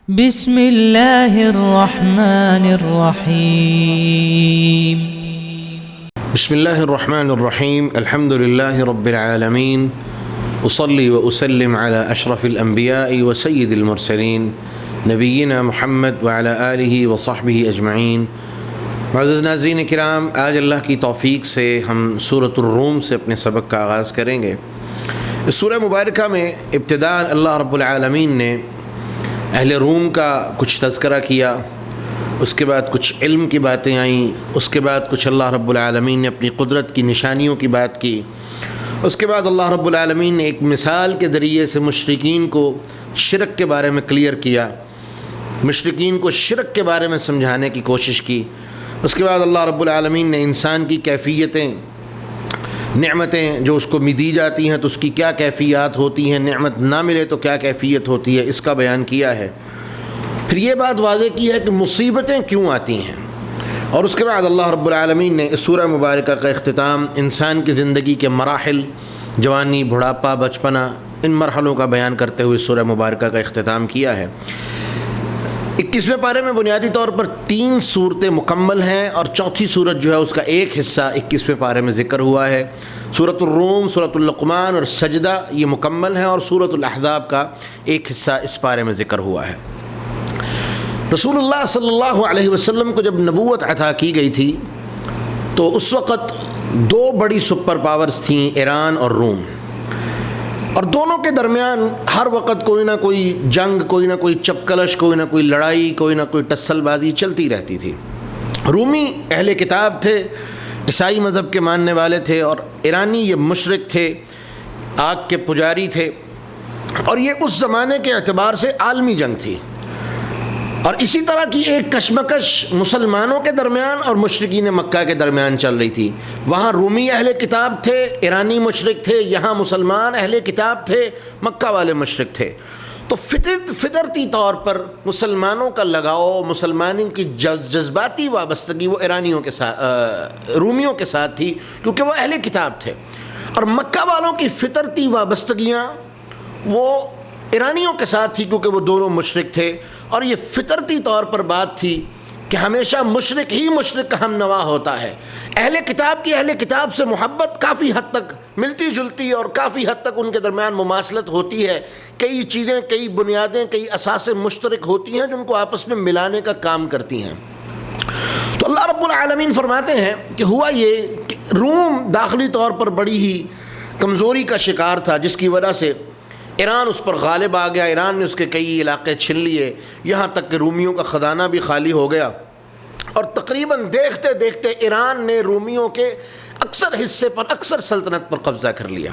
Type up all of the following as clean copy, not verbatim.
بسم اللہ الرحمن الرحیم بسم اللہ الرحمن الرحیم الحمد للہ رب العالمین اصلی و اسلم علی اشرف الانبیاء و سید المرسلین نبینا محمد وعلی آلہ و صحبہ اجمعین۔ معزز ناظرین کرام، آج اللہ کی توفیق سے ہم سورۃ الروم سے اپنے سبق کا آغاز کریں گے۔ اس سورہ مبارکہ میں ابتداء اللہ رب العالمین نے اہل روم کا کچھ تذکرہ کیا، اس کے بعد کچھ علم کی باتیں آئیں، اس کے بعد کچھ اللہ رب العالمین نے اپنی قدرت کی نشانیوں کی بات کی، اس کے بعد اللہ رب العالمین نے ایک مثال کے ذریعے سے مشرکین کو شرک کے بارے میں کلیئر کیا، مشرکین کو شرک کے بارے میں سمجھانے کی کوشش کی۔ اس کے بعد اللہ رب العالمین نے انسان کی کیفیتیں، نعمتیں جو اس کو دی جاتی ہیں تو اس کی کیا کیفیات ہوتی ہیں، نعمت نہ ملے تو کیا کیفیت ہوتی ہے، اس کا بیان کیا ہے۔ پھر یہ بات واضح کی ہے کہ مصیبتیں کیوں آتی ہیں، اور اس کے بعد اللہ رب العالمین نے اس سورہ مبارکہ کا اختتام انسان کی زندگی کے مراحل، جوانی، بڑھاپا، بچپنا، ان مرحلوں کا بیان کرتے ہوئے سورہ مبارکہ کا اختتام کیا ہے۔ 21ویں پارے میں بنیادی طور پر 3 صورتیں مکمل ہیں، اور چوتھی صورت جو ہے اس کا ایک حصہ 21ویں پارے میں ذکر ہوا ہے۔ سورۃ الروم، سورۃ اللقمان اور سجدہ یہ مکمل ہیں، اور سورۃ الاحزاب کا ایک حصہ اس پارے میں ذکر ہوا ہے۔ رسول اللہ صلی اللہ علیہ وسلم کو جب نبوت عطا کی گئی تھی تو اس وقت 2 بڑی سپر پاورز تھیں، ایران اور روم، اور دونوں کے درمیان ہر وقت کوئی نہ کوئی جنگ، کوئی نہ کوئی چپکلش، کوئی نہ کوئی لڑائی، کوئی نہ کوئی ٹسل بازی چلتی رہتی تھی۔ رومی اہل کتاب تھے، عیسائی مذہب کے ماننے والے تھے، اور ایرانی یہ مشرک تھے، آگ کے پجاری تھے، اور یہ اس زمانے کے اعتبار سے عالمی جنگ تھی۔ اور اسی طرح کی ایک کشمکش مسلمانوں کے درمیان اور مشرکین مکہ کے درمیان چل رہی تھی۔ وہاں رومی اہل کتاب تھے، ایرانی مشرک تھے، یہاں مسلمان اہل کتاب تھے، مکہ والے مشرک تھے۔ تو فطرتی طور پر مسلمانوں کا لگاؤ، مسلمانوں کی جذباتی وابستگی وہ رومیوں کے ساتھ تھی، کیونکہ وہ اہل کتاب تھے، اور مکہ والوں کی فطرتی وابستگیاں وہ ایرانیوں کے ساتھ تھی، کیونکہ وہ دونوں مشرک تھے۔ اور یہ فطرتی طور پر بات تھی کہ ہمیشہ مشرک ہی مشرک کا ہم نوا ہوتا ہے۔ اہل کتاب کی اہل کتاب سے محبت کافی حد تک ملتی جلتی اور کافی حد تک ان کے درمیان مماثلت ہوتی ہے، کئی چیزیں، کئی بنیادیں، کئی اساس مشترک ہوتی ہیں جو ان کو آپس میں ملانے کا کام کرتی ہیں۔ تو اللہ رب العالمین فرماتے ہیں کہ ہوا یہ کہ روم داخلی طور پر بڑی ہی کمزوری کا شکار تھا، جس کی وجہ سے ایران اس پر غالب آ گیا، ایران نے اس کے کئی علاقے چھن لیے، یہاں تک کہ رومیوں کا خزانہ بھی خالی ہو گیا، اور تقریباً دیکھتے دیکھتے ایران نے رومیوں کے اکثر حصے پر، اکثر سلطنت پر قبضہ کر لیا۔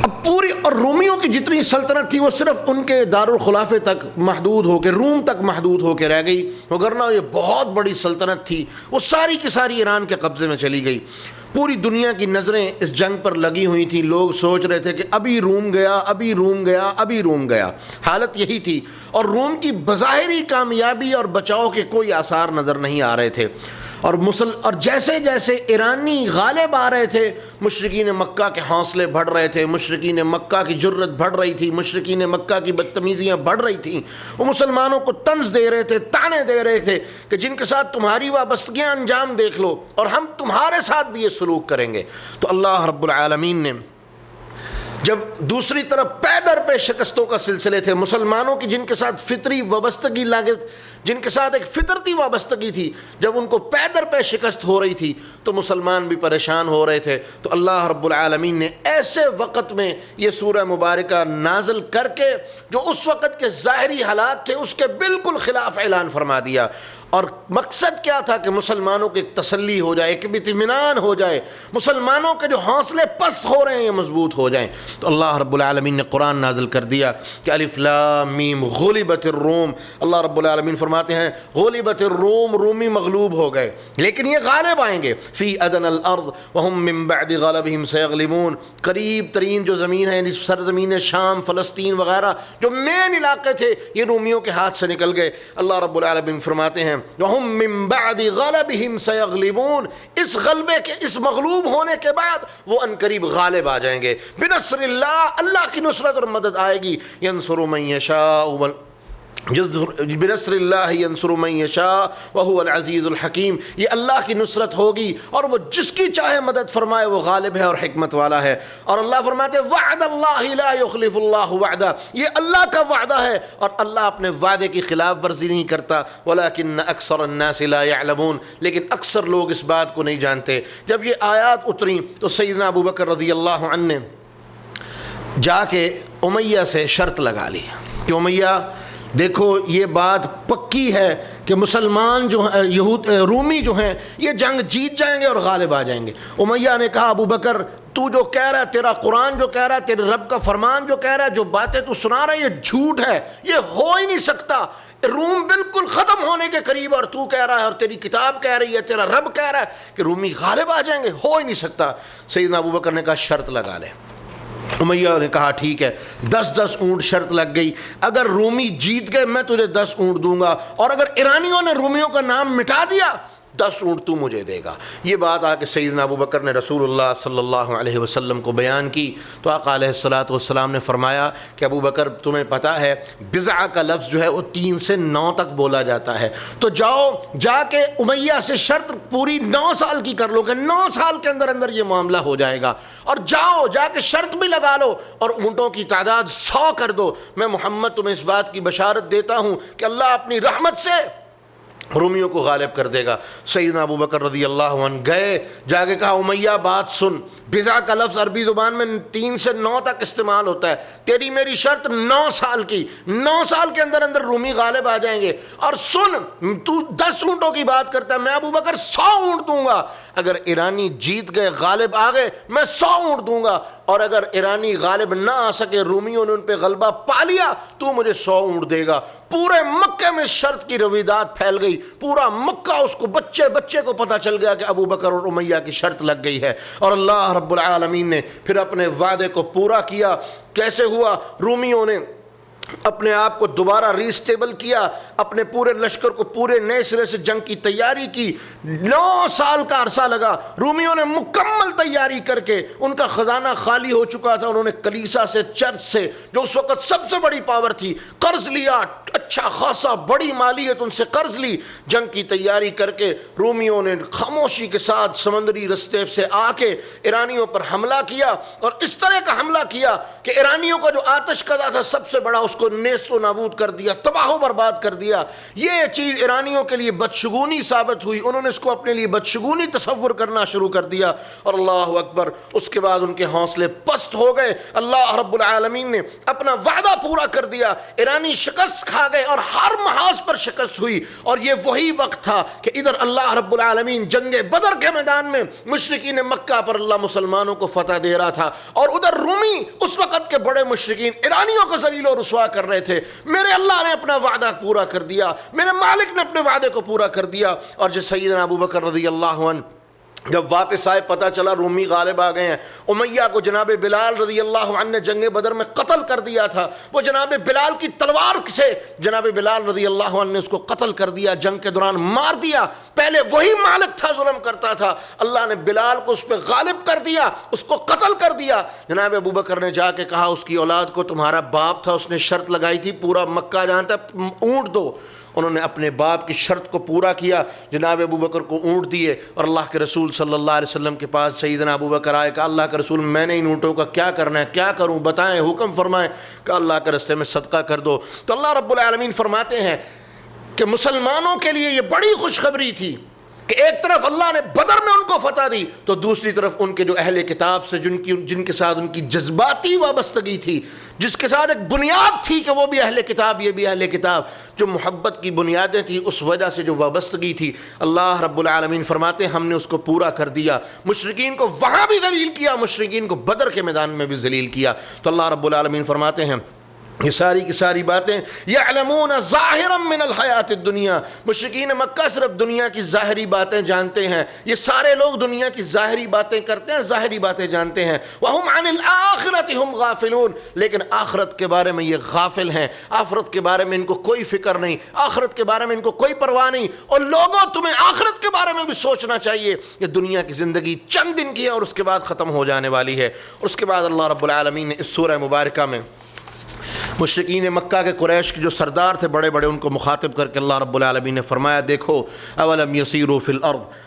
اب پوری اور رومیوں کی جتنی سلطنت تھی وہ صرف ان کے دارالخلافے تک محدود ہو کے، روم تک محدود ہو کے رہ گئی، وگرنہ یہ بہت بڑی سلطنت تھی، وہ ساری کی ساری ایران کے قبضے میں چلی گئی۔ پوری دنیا کی نظریں اس جنگ پر لگی ہوئی تھیں، لوگ سوچ رہے تھے کہ ابھی روم گیا، ابھی روم گیا، ابھی روم گیا، حالت یہی تھی، اور روم کی بظاہری کامیابی اور بچاؤ کے کوئی آثار نظر نہیں آ رہے تھے۔ اور جیسے جیسے ایرانی غالب آ رہے تھے، مشرکین مکہ کے حوصلے بڑھ رہے تھے، مشرکین مکہ کی جرت بڑھ رہی تھی، مشرکین مکہ کی بدتمیزیاں بڑھ رہی تھیں، وہ مسلمانوں کو طنز دے رہے تھے، تانے دے رہے تھے کہ جن کے ساتھ تمہاری وابستگیاں انجام دیکھ لو، اور ہم تمہارے ساتھ بھی یہ سلوک کریں گے۔ تو اللہ رب العالمین نے جب دوسری طرف پے در پہ شکستوں کا سلسلے تھے، مسلمانوں کی جن کے ساتھ فطری وابستگی جن کے ساتھ ایک فطرتی وابستگی تھی، جب ان کو پے در پہ شکست ہو رہی تھی تو مسلمان بھی پریشان ہو رہے تھے۔ تو اللہ رب العالمین نے ایسے وقت میں یہ سورہ مبارکہ نازل کر کے جو اس وقت کے ظاہری حالات تھے اس کے بالکل خلاف اعلان فرما دیا، اور مقصد کیا تھا کہ مسلمانوں کی ایک تسلی ہو جائے، ایک اطمینان ہو جائے، مسلمانوں کے جو حوصلے پست ہو رہے ہیں یہ مضبوط ہو جائیں۔ تو اللہ رب العالمین نے قرآن نازل کر دیا کہ الف لام میم غلبت الروم۔ اللہ رب العالمین فرماتے ہیں غلبت الروم، رومی مغلوب ہو گئے، لیکن یہ غالب آئیں گے فی ادنی الارض وہم من بعد غلبہم سیغلبون۔ قریب ترین جو زمین ہے، یعنی سرزمین شام، فلسطین وغیرہ جو مین علاقے تھے، یہ رومیوں کے ہاتھ سے نکل گئے۔ اللہ رب العالمین فرماتے ہیں وَهُم مِّن بَعْدِ غَلَبِهِمْ سَيَغْلِبُونَ، اس غلبے کے، اس مغلوب ہونے کے بعد وہ عنقریب غالب آ جائیں گے۔ بِنَصْرِ اللَّهِ، اللہ کی نصرت اور مدد آئے گی۔ يَنصُرُ مَن يَشَاءُ بنصر اللہ ینصر من یشاء وہو العزیز الحکیم، یہ اللہ کی نصرت ہوگی اور وہ جس کی چاہے مدد فرمائے، وہ غالب ہے اور حکمت والا ہے۔ اور اللہ فرماتے ہیں وعد اللہ لا یخلف اللہ وعدہ، یہ اللہ کا وعدہ ہے اور اللہ اپنے وعدے کی خلاف ورزی نہیں کرتا۔ ولکن اکثر الناس لا یعلمون، لیکن اکثر لوگ اس بات کو نہیں جانتے۔ جب یہ آیات اتریں تو سیدنا ابو بکر رضی اللہ عنہ نے جا کے امیہ سے شرط لگا لی کہ امیہ دیکھو یہ بات پکی ہے کہ مسلمان جو ہیں رومی جو ہیں یہ جنگ جیت جائیں گے اور غالب آ جائیں گے۔ امیہ نے کہا ابو بکر تو جو کہہ رہا ہے، تیرا قرآن جو کہہ رہا ہے، تیرے رب کا فرمان جو کہہ رہا ہے، جو باتیں تو سنا رہا ہے، یہ جھوٹ ہے، یہ ہو ہی نہیں سکتا۔ روم بالکل ختم ہونے کے قریب اور تو کہہ رہا ہے اور تیری کتاب کہہ رہی ہے، تیرا رب کہہ رہا ہے کہ رومی غالب آ جائیں گے، ہو ہی نہیں سکتا۔ سیدنا ابو بکر نے کہا شرط لگا لے۔ امیہ نے کہا ٹھیک ہے، 10 اونٹ شرط لگ گئی، اگر رومی جیت گئے میں تجھے 10 اونٹ دوں گا، اور اگر ایرانیوں نے رومیوں کا نام مٹا دیا 10 اونٹ تو مجھے دے گا۔ یہ بات آ کے سیدنا ابو بکر نے رسول اللہ صلی اللہ علیہ وسلم کو بیان کی تو آقا علیہ الصلوۃ نے فرمایا کہ ابو بکر تمہیں پتہ ہے بضع کا لفظ جو ہے وہ 3 سے 9 تک بولا جاتا ہے، تو جاؤ جا کے امیہ سے شرط پوری 9 سال کی کر لو کہ 9 سال کے اندر اندر یہ معاملہ ہو جائے گا، اور جاؤ جا کے شرط بھی لگا لو اور اونٹوں کی تعداد 100 کر دو۔ میں محمد تمہیں اس بات کی بشارت دیتا ہوں کہ اللہ اپنی رحمت سے رومیوں کو غالب کر دے گا۔ سیدنا ابو بکر رضی اللہ عنہ گئے، جا کے کہا امیہ بات سن، بضع کا لفظ عربی زبان میں 3 سے 9 تک استعمال ہوتا ہے، تیری میری شرط 9 سال کی، 9 سال کے اندر اندر رومی غالب آ جائیں گے، اور سن تو 10 اونٹوں کی بات کرتا ہے، میں ابو بکر 100 اونٹ دوں گا، اگر ایرانی جیت گئے غالب آ گئے میں 100 اونٹ دوں گا، اور اگر ایرانی غالب نہ آ سکے رومیوں نے ان پہ غلبہ پا لیا تو مجھے 100 اونٹ دے گا۔ پورے مکے میں شرط کی رویدات پھیل گئی، پورا مکہ اس کو بچے کو پتہ چل گیا کہ ابو بکر اور امیہ کی شرط لگ گئی ہے، اور اللہ رب العالمین نے پھر اپنے وعدے کو پورا کیا۔ کیسے ہوا؟ رومیوں نے اپنے آپ کو دوبارہ ری اسٹیبل کیا، اپنے پورے لشکر کو پورے نئے سرے سے جنگ کی تیاری کی۔ 9 سال کا عرصہ لگا، رومیوں نے مکمل تیاری کر کے، ان کا خزانہ خالی ہو چکا تھا، انہوں نے کلیسا سے، چرچ سے، جو اس وقت سب سے بڑی پاور تھی، قرض لیا، اچھا خاصا بڑی مالیت ان سے قرض لی۔ جنگ کی تیاری کر کے رومیوں نے خاموشی کے ساتھ سمندری رستے سے آ کے ایرانیوں پر حملہ کیا، اور اس طرح کا حملہ کیا کہ ایرانیوں کا جو آتش کدا تھا سب سے بڑا، اس کو نیست و نابود کر دیا، تباہ و برباد کر دیا۔ یہ چیز ایرانیوں کے لیے بدشگونی ثابت ہوئی، انہوں نے اس کو اپنے لیے بدشگونی تصور کرنا شروع کر دیا، اور اللہ اکبر، اس کے بعد ان کے حوصلے پست ہو گئے۔ اللہ رب العالمین نے اپنا وعدہ پورا کر دیا، ایرانی شکست کھا گئے اور ہر محاذ پر شکست ہوئی، اور یہ وہی وقت تھا کہ ادھر اللہ رب العالمین جنگ بدر کے میدان میں مشرکین مکہ پر اللہ مسلمانوں کو فتح دے رہا تھا، اور ادھر رومی اس وقت کے بڑے مشرکین ایرانیوں کو ذلیل و رسوا کر رہے تھے۔ میرے اللہ نے اپنا وعدہ پورا کر دیا، میرے مالک نے اپنے وعدے کو پورا کر دیا۔ اور جو سیدنا ابو بکر رضی اللہ عنہ جب واپس آئے، پتہ چلا رومی غالب آ گئے ہیں۔ امیہ کو جناب بلال رضی اللہ عنہ نے جنگ بدر میں قتل کر دیا تھا، وہ جناب بلال کی تلوار سے جناب بلال رضی اللہ عنہ نے اس کو قتل کر دیا، جنگ کے دوران مار دیا۔ پہلے وہی مالک تھا، ظلم کرتا تھا، اللہ نے بلال کو اس پہ غالب کر دیا، اس کو قتل کر دیا۔ جناب ابو بکر نے جا کے کہا اس کی اولاد کو، تمہارا باپ تھا، اس نے شرط لگائی تھی پورا مکہ جانتا ہے اونٹ دو، انہوں نے اپنے باپ کی شرط کو پورا کیا، جناب ابو بکر کو اونٹ دیے، اور اللہ کے رسول صلی اللہ علیہ وسلم کے پاس سیدنا ابو بکر آئے، کہا اللہ کے رسول میں نے ان اونٹوں کا کیا کرنا ہے، کیا کروں، بتائیں، حکم فرمائیں۔ کہا اللہ کے راستے میں صدقہ کر دو۔ تو اللہ رب العالمین فرماتے ہیں کہ مسلمانوں کے لیے یہ بڑی خوشخبری تھی کہ ایک طرف اللہ نے بدر میں ان کو فتح دی، تو دوسری طرف ان کے جو اہل کتاب سے جن کے ساتھ ان کی جذباتی وابستگی تھی، جس کے ساتھ ایک بنیاد تھی کہ وہ بھی اہل کتاب، یہ بھی اہل کتاب، جو محبت کی بنیادیں تھیں، اس وجہ سے جو وابستگی تھی، اللہ رب العالمین فرماتے ہیں ہم نے اس کو پورا کر دیا۔ مشرکین کو وہاں بھی ذلیل کیا، مشرکین کو بدر کے میدان میں بھی ذلیل کیا۔ تو اللہ رب العالمین فرماتے ہیں یہ ساری کی ساری باتیں یعلمون ظاہرا من الحیات الدنیا، مشرکین مکہ صرف دنیا کی ظاہری باتیں جانتے ہیں، یہ سارے لوگ دنیا کی ظاہری باتیں کرتے ہیں، ظاہری باتیں جانتے ہیں، وہم عن الآخرۃ ہم غافلون، لیکن آخرت کے بارے میں یہ غافل ہیں، آخرت کے بارے میں ان کو کوئی فکر نہیں، آخرت کے بارے میں ان کو کوئی پرواہ نہیں۔ اور لوگوں تمہیں آخرت کے بارے میں بھی سوچنا چاہیے کہ دنیا کی زندگی چند دن کی ہے اور اس کے بعد ختم ہو جانے والی ہے۔ اور اس کے بعد اللہ رب العالمین نے اس سورہ مبارکہ میں مشرکین مکہ کے قریش کے جو سردار تھے بڑے بڑے، ان کو مخاطب کر کے اللہ رب العالمین نے فرمایا دیکھو اولم یسیروا فی الارض،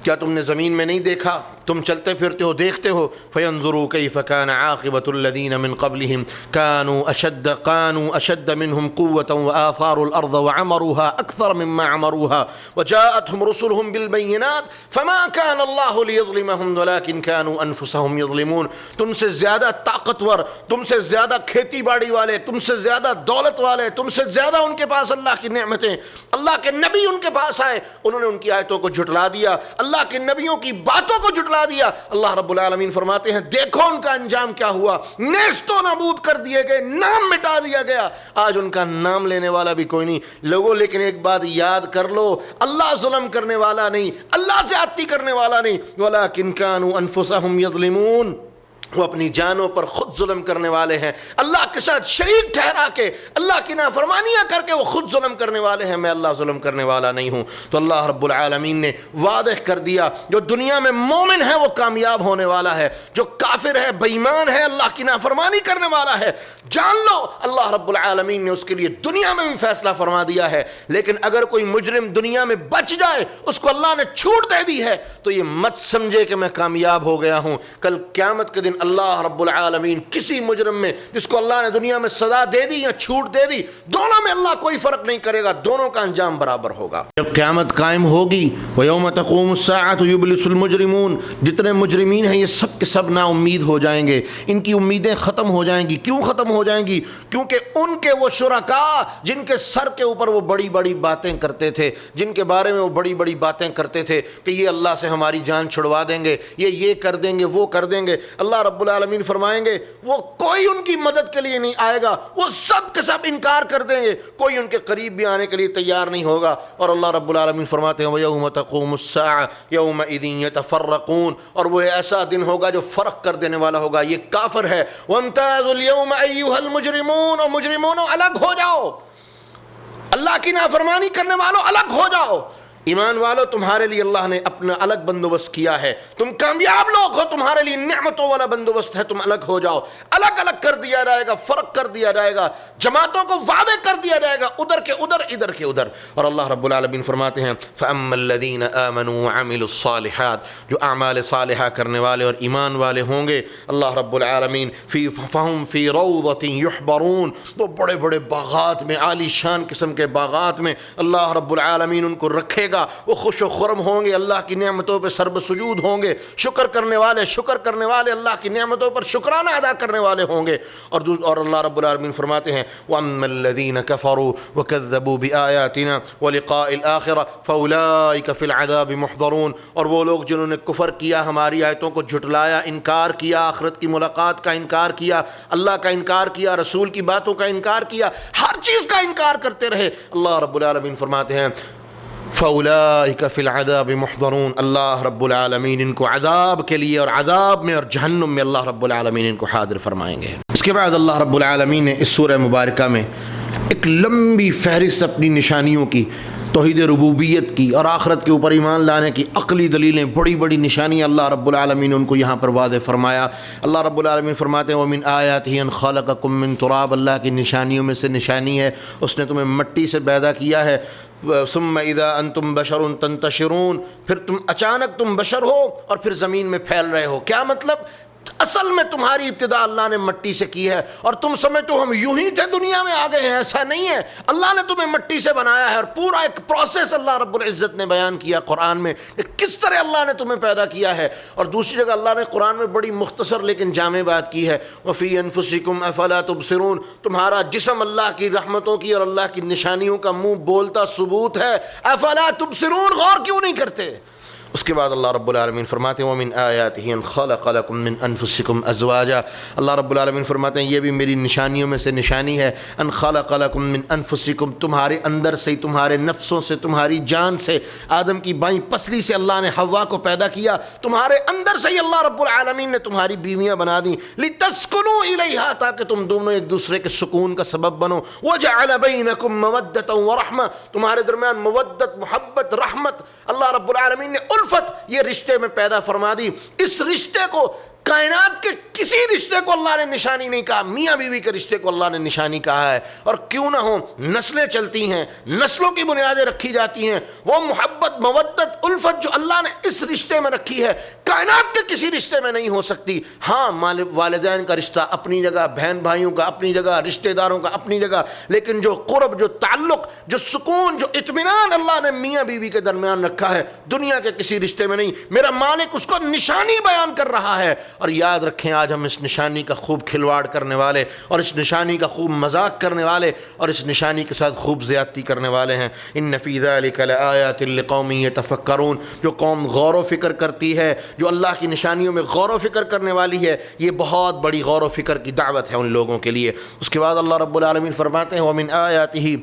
کیا تم نے زمین میں نہیں دیکھا، تم چلتے پھرتے ہو دیکھتے ہو، فینظروا کیف کان عاقبۃ الذین من قبلہم کانوا اشد منہم قوۃ وآثاروا الارض وعمروها اکثر مما عمروها وجاءتهم رسلهم بالبینات فما کان اللہ لیظلمهم ولکن کانوا انفسهم یظلمون۔ تم سے زیادہ طاقتور، تم سے زیادہ کھیتی باڑی والے، تم سے زیادہ دولت والے، تم سے زیادہ ان کے پاس اللہ کی نعمتیں، اللہ کے نبی ان کے پاس آئے، انہوں نے ان کی آیتوں کو جھٹلا دیا، اللہ کے نبیوں کی باتوں کو جھٹلا دیا۔ اللہ رب العالمین فرماتے ہیں دیکھو ان کا انجام کیا ہوا، نیست و نابود کر دیے گئے، نام مٹا دیا گیا، آج ان کا نام لینے والا بھی کوئی نہیں لوگوں۔ لیکن ایک بات یاد کر لو، اللہ ظلم کرنے والا نہیں، اللہ زیادتی کرنے والا نہیں، وَلَكِنْ كَانُوا أَنفُسَهُمْ يَظْلِمُونَ، وہ اپنی جانوں پر خود ظلم کرنے والے ہیں، اللہ کے ساتھ شریک ٹھہرا کے، اللہ کی نافرمانیاں کر کے وہ خود ظلم کرنے والے ہیں، میں اللہ ظلم کرنے والا نہیں ہوں۔ تو اللہ رب العالمین نے واضح کر دیا جو دنیا میں مومن ہے وہ کامیاب ہونے والا ہے، جو کافر ہے بے ایمان ہے اللہ کی نافرمانی کرنے والا ہے، جان لو اللہ رب العالمین نے اس کے لیے دنیا میں بھی فیصلہ فرما دیا ہے۔ لیکن اگر کوئی مجرم دنیا میں بچ جائے، اس کو اللہ نے چھوٹ دے دی ہے، تو یہ مت سمجھے کہ میں کامیاب ہو گیا ہوں، کل قیامت کے دن اللہ رب العالمین کسی مجرم میں جس کو اللہ نے دنیا میں سزا دے دی یا چھوٹ دے دی، دونوں میں اللہ کوئی فرق نہیں کرے گا، دونوں کا انجام برابر ہوگا۔ جب قیامت قائم ہوگی وَيَوْمَ تَقُومُ السَّاعَةُ يُبْلِسُ الْمُجْرِمُونَ، جتنے مجرمین ہیں یہ سب کے سب نا امید ہو جائیں گے، ان کی امیدیں ختم ہو جائیں گی۔ کیوں ختم ہو جائیں گی؟ کیونکہ ان کے وہ شرکاء جن کے سر کے اوپر وہ بڑی بڑی باتیں کرتے تھے، جن کے بارے میں وہ بڑی بڑی باتیں کرتے تھے کہ یہ اللہ سے ہماری جان چھڑوا دیں گے، یہ کر دیں گے، وہ کر دیں گے، اللہ رب العالمین فرمائیں گے وہ کوئی ان کی مدد کے لیے نہیں آئے گا، وہ سب کے سب انکار کر دیں گے، کوئی ان کے قریب بھی آنے کے لیے تیار نہیں ہوگا۔ اور اللہ رب العالمین فرماتے ہیں وَيَوْمَ تَقُومُ السَّاعَةُ يَوْمَئِذٍ يَتَفَرَّقُونَ، اور وہ ایسا دن ہوگا جو فرق کر دینے والا ہوگا، یہ کافر ہے۔ وَامْتَازُوا الْيَوْمَ أَيُّهَا الْمُجْرِمُونَ، اور مجرمونوں الگ ہو جاؤ، اللہ کی نافرمانی کرنے والوں الگ ہو جاؤ۔ ایمان والو تمہارے لیے اللہ نے اپنا الگ بندوبست کیا ہے، تم کامیاب لوگ ہو، تمہارے لیے نعمتوں والا بندوبست ہے، تم الگ ہو جاؤ، الگ الگ کر دیا جائے گا، فرق کر دیا جائے گا، جماعتوں کو وعدے کر دیا جائے گا، ادھر کے ادھر ادھر کے ادھر۔ اور اللہ رب العالمین فرماتے ہیں فَأَمَّا الَّذِينَ آمَنُوا وَعَمِلُوا الصَّالِحَاتِ، جو اعمال صالحہ کرنے والے اور ایمان والے ہوں گے، اللہ رب العالمین فَهُمْ فِي رَوْضَةٍ يُحْبَرُونَ، وہ بڑے بڑے باغات میں، عالی شان قسم کے باغات میں اللہ رب العالمین ان کو رکھے گا، وہ خوش و خرم ہوں گے، اللہ کی نعمتوں پہ سرب سجود ہوں گے، شکر کرنے والے اللہ کی نعمتوں پر شکرانہ ادا کرنے والے ہوں گے۔ اور اللہ رب العالمین فرماتے ہیں وَأَمَّا الَّذِينَ كَفَرُوا وَكَذَّبُوا بِآيَاتِنَا وَلِقَاءِ الْآخِرَةِ فَأُولَئِكَ فِي الْعَذَابِ مُحْضَرُونَ، اور وہ لوگ جنہوں نے کفر کیا، ہماری آیتوں کو جھٹلایا، انکار کیا، آخرت کی ملاقات کا انکار کیا، اللہ کا انکار کیا، رسول کی باتوں کا انکار کیا، ہر چیز کا انکار کرتے رہے، اللہ رب العالمین فرماتے ہیں فَأُولَئِكَ فِي الْعَذَابِ مُحْضَرُونَ، اللہ رب العالمین ان کو عذاب کے لیے اور عذاب میں اور جہنم میں اللہ رب العالمین ان کو حاضر فرمائیں گے۔ اس کے بعد اللہ رب العالمین نے اس سورہ مبارکہ میں ایک لمبی فہرست اپنی نشانیوں کی، توحید ربوبیت کی اور آخرت کے اوپر ایمان لانے کی عقلی دلیلیں، بڑی بڑی نشانیاں اللہ رب العالمین نے ان کو یہاں پر واضح فرمایا۔ اللہ رب العالمین فرماتے ہیں وَمِنْ آیَاتِهِ أَنْ خَلَقَكُم مِّن تُرَابٍ، اللہ کی نشانیوں میں سے نشانی ہے اس نے تمہیں مٹی سے پیدا کیا ہے، ثم اذا انتم بشر تنتشرون، پھر تم اچانک تم بشر ہو اور پھر زمین میں پھیل رہے ہو۔ کیا مطلب؟ اصل میں تمہاری ابتدا اللہ نے مٹی سے کی ہے اور تم سمجھتے ہو ہم یوں ہی تھے دنیا میں آ گئے ہیں، ایسا نہیں ہے، اللہ نے تمہیں مٹی سے بنایا ہے، اور پورا ایک پروسیس اللہ رب العزت نے بیان کیا قرآن میں کہ کس طرح اللہ نے تمہیں پیدا کیا ہے۔ اور دوسری جگہ اللہ نے قرآن میں بڑی مختصر لیکن جامع بات کی ہے وَفِي أَنفُسِكُمْ أَفَلَا تُبْصِرُونَ، تمہارا جسم اللہ کی رحمتوں کی اور اللہ کی نشانیوں کا منہ بولتا ثبوت ہے، أَفَلَا تُبْصِرُونَ، غور کیوں نہیں کرتے؟ اس کے بعد اللہ رب العالمین فرماتے ہیں وَمِنْ آیَاتِهِ أَنْ خَلَقَ لَكُم مِّنْ أَنفُسِكُمْ أَزْوَاجًا، اللہ رب العالمین فرماتے ہیں یہ بھی میری نشانیوں میں سے نشانی ہے، أَنْ خَلَقَ لَكُم مِّنْ أَنفُسِكُمْ، تمہارے اندر سے، تمہارے نفسوں سے، تمہاری جان سے، آدم کی بائیں پسلی سے اللہ نے حوا کو پیدا کیا، تمہارے اندر سے ہی اللہ رب العالمین نے تمہاری بیویاں بنا دیں، لِتَسْكُنُوا إِلَيْهَا، تاکہ تم دونوں ایک دوسرے کے سکون کا سبب بنو، وَجَعَلَ بَيْنَكُم مَّوَدَّةً وَرَحْمَةً، تمہارے درمیان مودت، محبت، رحمت، اللہ رب العالمین نے الفت یہ رشتے میں پیدا فرما دی۔ اس رشتے کو کائنات کے کسی رشتے کو اللہ نے نشانی نہیں کہا، میاں بیوی کے رشتے کو اللہ نے نشانی کہا ہے۔ اور کیوں نہ ہو، نسلیں چلتی ہیں، نسلوں کی بنیادیں رکھی جاتی ہیں، وہ محبت، مودت، الفت جو اللہ نے اس رشتے میں رکھی ہے کائنات کے کسی رشتے میں نہیں ہو سکتی۔ ہاں والدین کا رشتہ اپنی جگہ، بہن بھائیوں کا اپنی جگہ، رشتہ داروں کا اپنی جگہ، لیکن جو قرب، جو تعلق، جو سکون، جو اطمینان اللہ نے میاں بیوی کے درمیان رکھا ہے دنیا کے کسی رشتے میں نہیں۔ میرا مالک اس کو نشانی بیان کر رہا ہے، اور یاد رکھیں آج ہم اس نشانی کا خوب کھلواڑ کرنے والے، اور اس نشانی کا خوب مذاق کرنے والے، اور اس نشانی کے ساتھ خوب زیادتی کرنے والے ہیں۔ ان فی ذلک لآیات لقوم یتفکرون، جو قوم غور و فکر کرتی ہے، جو اللہ کی نشانیوں میں غور و فکر کرنے والی ہے، یہ بہت بڑی غور و فکر کی دعوت ہے ان لوگوں کے لیے۔ اس کے بعد اللہ رب العالمین فرماتے ہیں وَمِنْ آیَاتِهِ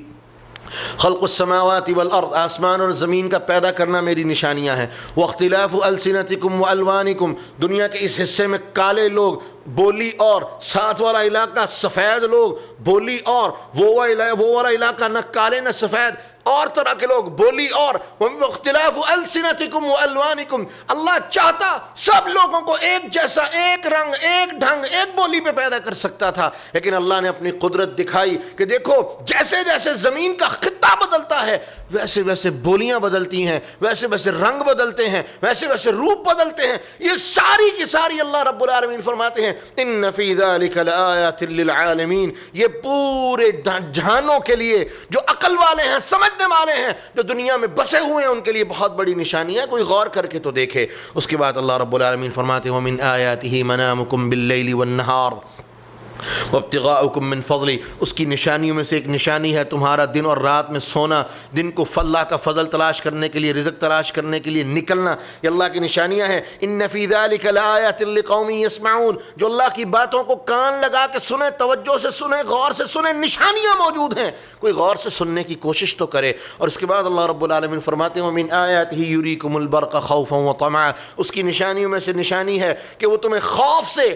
خلق السماوات والارض، آسمان اور زمین کا پیدا کرنا میری نشانیاں ہیں۔ واختلاف السنتکم والوانکم، دنیا کے اس حصے میں کالے لوگ بولی اور، ساتھ والا علاقہ سفید لوگ بولی اور، وہ والا علاقہ نہ کالے نہ سفید، اور طرح کے لوگ بولی اور۔ واختلاف السنتکم والوانکم، اللہ چاہتا سب لوگوں کو ایک جیسا، ایک رنگ، ایک ڈھنگ، ایک بولی پہ پیدا کر سکتا تھا، لیکن اللہ نے اپنی قدرت دکھائی کہ دیکھو جیسے جیسے زمین کا خطہ بدلتا ہے ویسے ویسے بولیاں بدلتی ہیں، ویسے ویسے رنگ بدلتے ہیں، ویسے ویسے روپ بدلتے ہیں۔ یہ ساری کی ساری اللہ رب العالمین فرماتے ہیں ان فی ذلک لآیات للعالمین، یہ پورے جہانوں کے لیے جو عقل والے ہیں، سمجھنے والے ہیں، جو دنیا میں بسے ہوئے ہیں، ان کے لیے بہت بڑی نشانی ہے، کوئی غور کر کے تو دیکھے۔ اس کے بعد اللہ رب العالمین فرماتے ہیں وَمِنْ آیَاتِهِ مَنَامُكُمْ بِاللَّيْلِ وَالنَّهَارِ وَابْتِغَاؤُكُم مِّن فَضْلِهِ، اس کی نشانیوں میں سے ایک نشانی ہے تمہارا دن اور رات میں سونا، دن کو اللہ کا فضل تلاش کرنے کے لیے، رزق تلاش کرنے کے لیے نکلنا، یہ اللہ کی نشانیاں ہیں۔ ان فی ذلک لآیات لقوم یسمعون، جو اللہ کی باتوں کو کان لگا کے سنیں، توجہ سے سنیں، غور سے سنیں، نشانیاں موجود ہیں، کوئی غور سے سننے کی کوشش تو کرے۔ اور اس کے بعد اللہ رب العالمین فرماتے ہیں وَمِنْ آیَاتِهِ یُرِیکُمُ الْبَرْقَ خَوْفًا وَطَمَعًا، اس کی نشانیوں میں سے نشانی ہے کہ وہ تمہیں خوف سے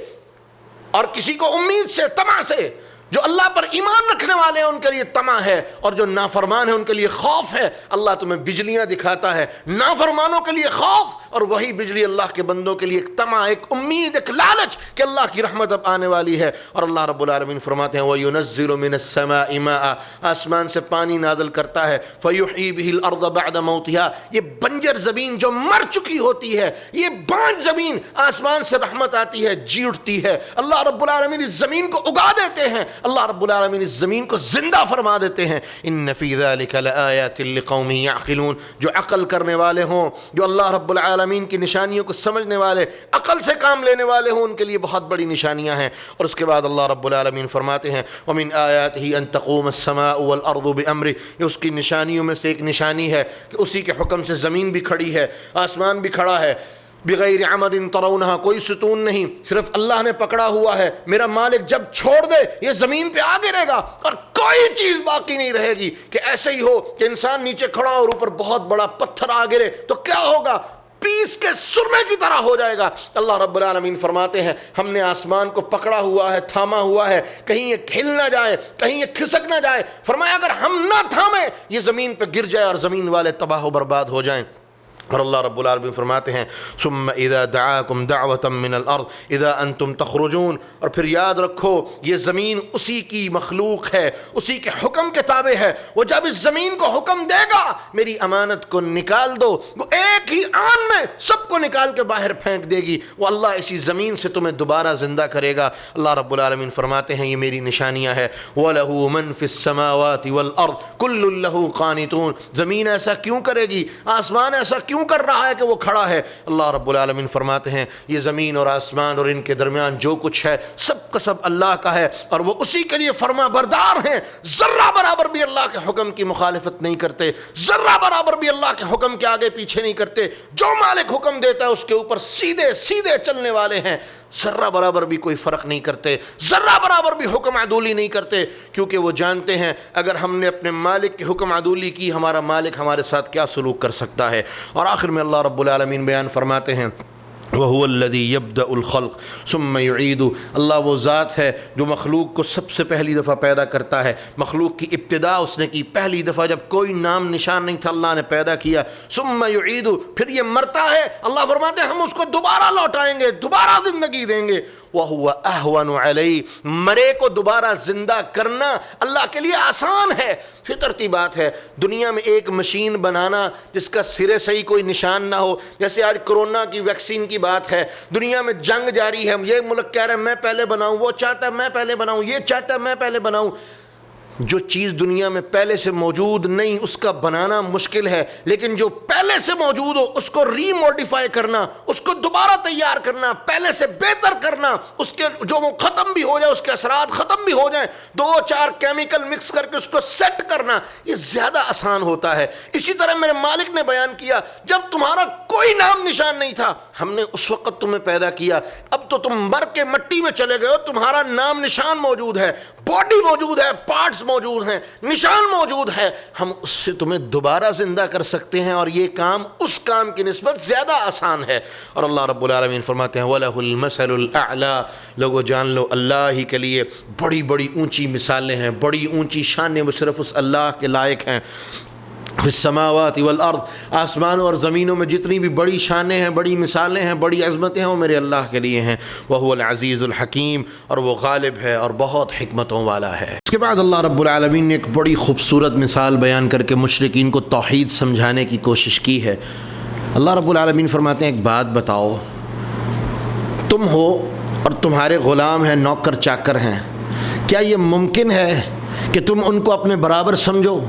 اور کسی کو امید سے، طمع سے، جو اللہ پر ایمان رکھنے والے ہیں ان کے لیے طمع ہے، اور جو نافرمان ہیں ان کے لیے خوف ہے۔ اللہ تمہیں بجلیاں دکھاتا ہے نافرمانوں کے لیے خوف، اور وہی بجلی اللہ کے بندوں کے لیے ایک طمع، ایک امید، ایک لالچ کہ اللہ کی رحمت اب آنے والی ہے۔ اور اللہ رب العالمین فرماتے ہیں وَيُنَزِّلُ مِنَ السَّمَاءِ مَاءً، آسمان سے پانی نازل کرتا ہے، فَيُحْيِي بِهِ الْأَرْضَ بَعْدَ مَوْتِهَا، یہ بنجر زمین جو مر چکی ہوتی ہے، یہ بانج زمین، آسمان سے رحمت آتی ہے، جی اٹھتی ہے، اللہ رب العالمین اس زمین کو اگا دیتے ہیں، اللہ رب العالمین اس زمین کو زندہ فرما دیتے ہیں۔ ان فی ذلک لآیات لقوم یعقلون، جو عقل کرنے والے ہوں، جو اللہ رب العالمین کی نشانیوں کو سمجھنے والے، عقل سے کام لینے والے ہوں، ان کے لیے بہت بڑی نشانیاں ہیں۔ اور اس کے بعد اللہ رب العالمین فرماتے ہیں وَمِنْ آیَاتِهِ أَن تَقُومَ السَّمَاءُ وَالْأَرْضُ بِأَمْرِهِ، یہ اس کی نشانیوں میں سے ایک نشانی ہے کہ اسی کے حکم سے زمین بھی کھڑی ہے، آسمان بھی کھڑا ہے، بغیر عمد ترونہا، کوئی ستون نہیں، صرف اللہ نے پکڑا ہوا ہے۔ میرا مالک جب چھوڑ دے یہ زمین پہ آ گرے گا اور کوئی چیز باقی نہیں رہے گی کہ ایسے ہی ہو کہ انسان نیچے کھڑا اور اوپر بہت بڑا پتھر آ گرے تو کیا ہوگا؟ پیس کے سرمے کی طرح ہو جائے گا۔ اللہ رب العالمین فرماتے ہیں ہم نے آسمان کو پکڑا ہوا ہے، تھاما ہوا ہے، کہیں یہ کھل نہ جائے، کہیں یہ کھسک نہ جائے۔ فرمایا اگر ہم نہ تھامیں یہ زمین پہ گر جائے اور زمین والے تباہ و برباد ہو جائیں۔ اور اللہ رب العالمین فرماتے ہیں ثم اذا دعاکم دعوة من الارض اذا انتم تخرجون، اور پھر یاد رکھو یہ زمین اسی کی مخلوق ہے، اسی کے حکم کے تابع ہے۔ وہ جب اس زمین کو حکم دے گا میری امانت کو نکال دو، وہ ایک ہی آن میں سب کو نکال کے باہر پھینک دے گی، وہ اللہ اسی زمین سے تمہیں دوبارہ زندہ کرے گا۔ اللہ رب العالمین فرماتے ہیں یہ میری نشانیاں ہے۔ وَلَهُ مَنْ فِي السَّمَاوَاتِ وَالْأَرْضِ كُلٌّ لَهُ قَانِتُونَ، زمین ایسا کیوں کرے گی، آسمان ایسا کیوں کر رہا ہے کہ وہ کھڑا ہے؟ اللہ رب العالمین فرماتے ہیں یہ زمین اور آسمان اور ان کے درمیان جو کچھ ہے سب کا سب اللہ کا ہے، اور وہ اسی کے لیے فرما بردار ہیں، ذرہ برابر بھی اللہ کے حکم کی مخالفت نہیں کرتے، ذرہ برابر بھی اللہ کے حکم کے آگے پیچھے نہیں کرتے۔ جو مالک حکم دیتا ہے اس کے اوپر سیدھے سیدھے چلنے والے ہیں، ذرہ برابر بھی کوئی فرق نہیں کرتے، ذرہ برابر بھی حکم عدولی نہیں کرتے، کیونکہ وہ جانتے ہیں اگر ہم نے اپنے مالک کی حکم عدولی کی ہمارا مالک ہمارے ساتھ کیا سلوک کر سکتا ہے۔ اور آخر میں اللہ رب العالمین بیان فرماتے ہیں وَهُوَ الَّذِي يَبْدَأُ الْخَلْقَ ثُمَّ يُعِيدُ، اللہ وہ ذات ہے جو مخلوق کو سب سے پہلی دفعہ پیدا کرتا ہے، مخلوق کی ابتدا اس نے کی پہلی دفعہ جب کوئی نام نشان نہیں تھا اللہ نے پیدا کیا، ثُمَّ يُعِيدُ، پھر یہ مرتا ہے، اللہ فرماتے ہیں ہم اس کو دوبارہ لوٹائیں گے، دوبارہ زندگی دیں گے، وَهُوَ أَهْوَنُ عَلَيْهِ، مرے کو دوبارہ زندہ کرنا اللہ کے لیے آسان ہے، فطرتی بات ہے۔ دنیا میں ایک مشین بنانا جس کا سرے صحیح کوئی نشان نہ ہو، جیسے آج کرونا کی ویکسین کی بات ہے، دنیا میں جنگ جاری ہے، یہ ملک کہہ رہے ہیں میں پہلے بناؤں، وہ چاہتا ہے میں پہلے بناؤں، یہ چاہتا ہے میں پہلے بناؤں۔ جو چیز دنیا میں پہلے سے موجود نہیں اس کا بنانا مشکل ہے، لیکن جو پہلے سے موجود ہو اس کو ری موڈیفائی کرنا، اس کو دوبارہ تیار کرنا، پہلے سے بہتر کرنا، اس کے جو وہ ختم بھی ہو جائے، اس کے اثرات ختم بھی ہو جائیں، 2-4 کیمیکل مکس کر کے اس کو سیٹ کرنا، یہ زیادہ آسان ہوتا ہے۔ اسی طرح میرے مالک نے بیان کیا، جب تمہارا کوئی نام نشان نہیں تھا ہم نے اس وقت تمہیں پیدا کیا، اب تو تم مر کے مٹی میں چلے گئے ہو، تمہارا نام نشان موجود ہے، باڈی موجود ہے، پارٹس موجود ہیں، نشان موجود ہے، ہم اس سے تمہیں دوبارہ زندہ کر سکتے ہیں، اور یہ کام اس کام کی نسبت زیادہ آسان ہے۔ اور اللہ رب العالمین فرماتے ہیں وَلَهُ الْمَثَلُ الْأَعْلَى، لوگو جان لو اللہ ہی کے لیے بڑی بڑی اونچی مثالیں ہیں، بڑی اونچی شانیں وہ صرف اس اللہ کے لائق ہیں۔ فی السماوات والارض، آسمانوں اور زمینوں میں جتنی بھی بڑی شانیں ہیں، بڑی مثالیں ہیں، بڑی عظمتیں ہیں، وہ میرے اللہ کے لیے ہیں۔ وَهُوَ الْعَزِيزُ الْحَكِيمُ، اور وہ غالب ہے اور بہت حکمتوں والا ہے۔ اس کے بعد اللہ رب العالمین نے ایک بڑی خوبصورت مثال بیان کر کے مشرکین کو توحید سمجھانے کی کوشش کی ہے۔ اللہ رب العالمین فرماتے ہیں ایک بات بتاؤ، تم ہو اور تمہارے غلام ہیں، نوکر چاکر ہیں، کیا یہ ممکن ہے کہ تم ان کو اپنے برابر سمجھو؟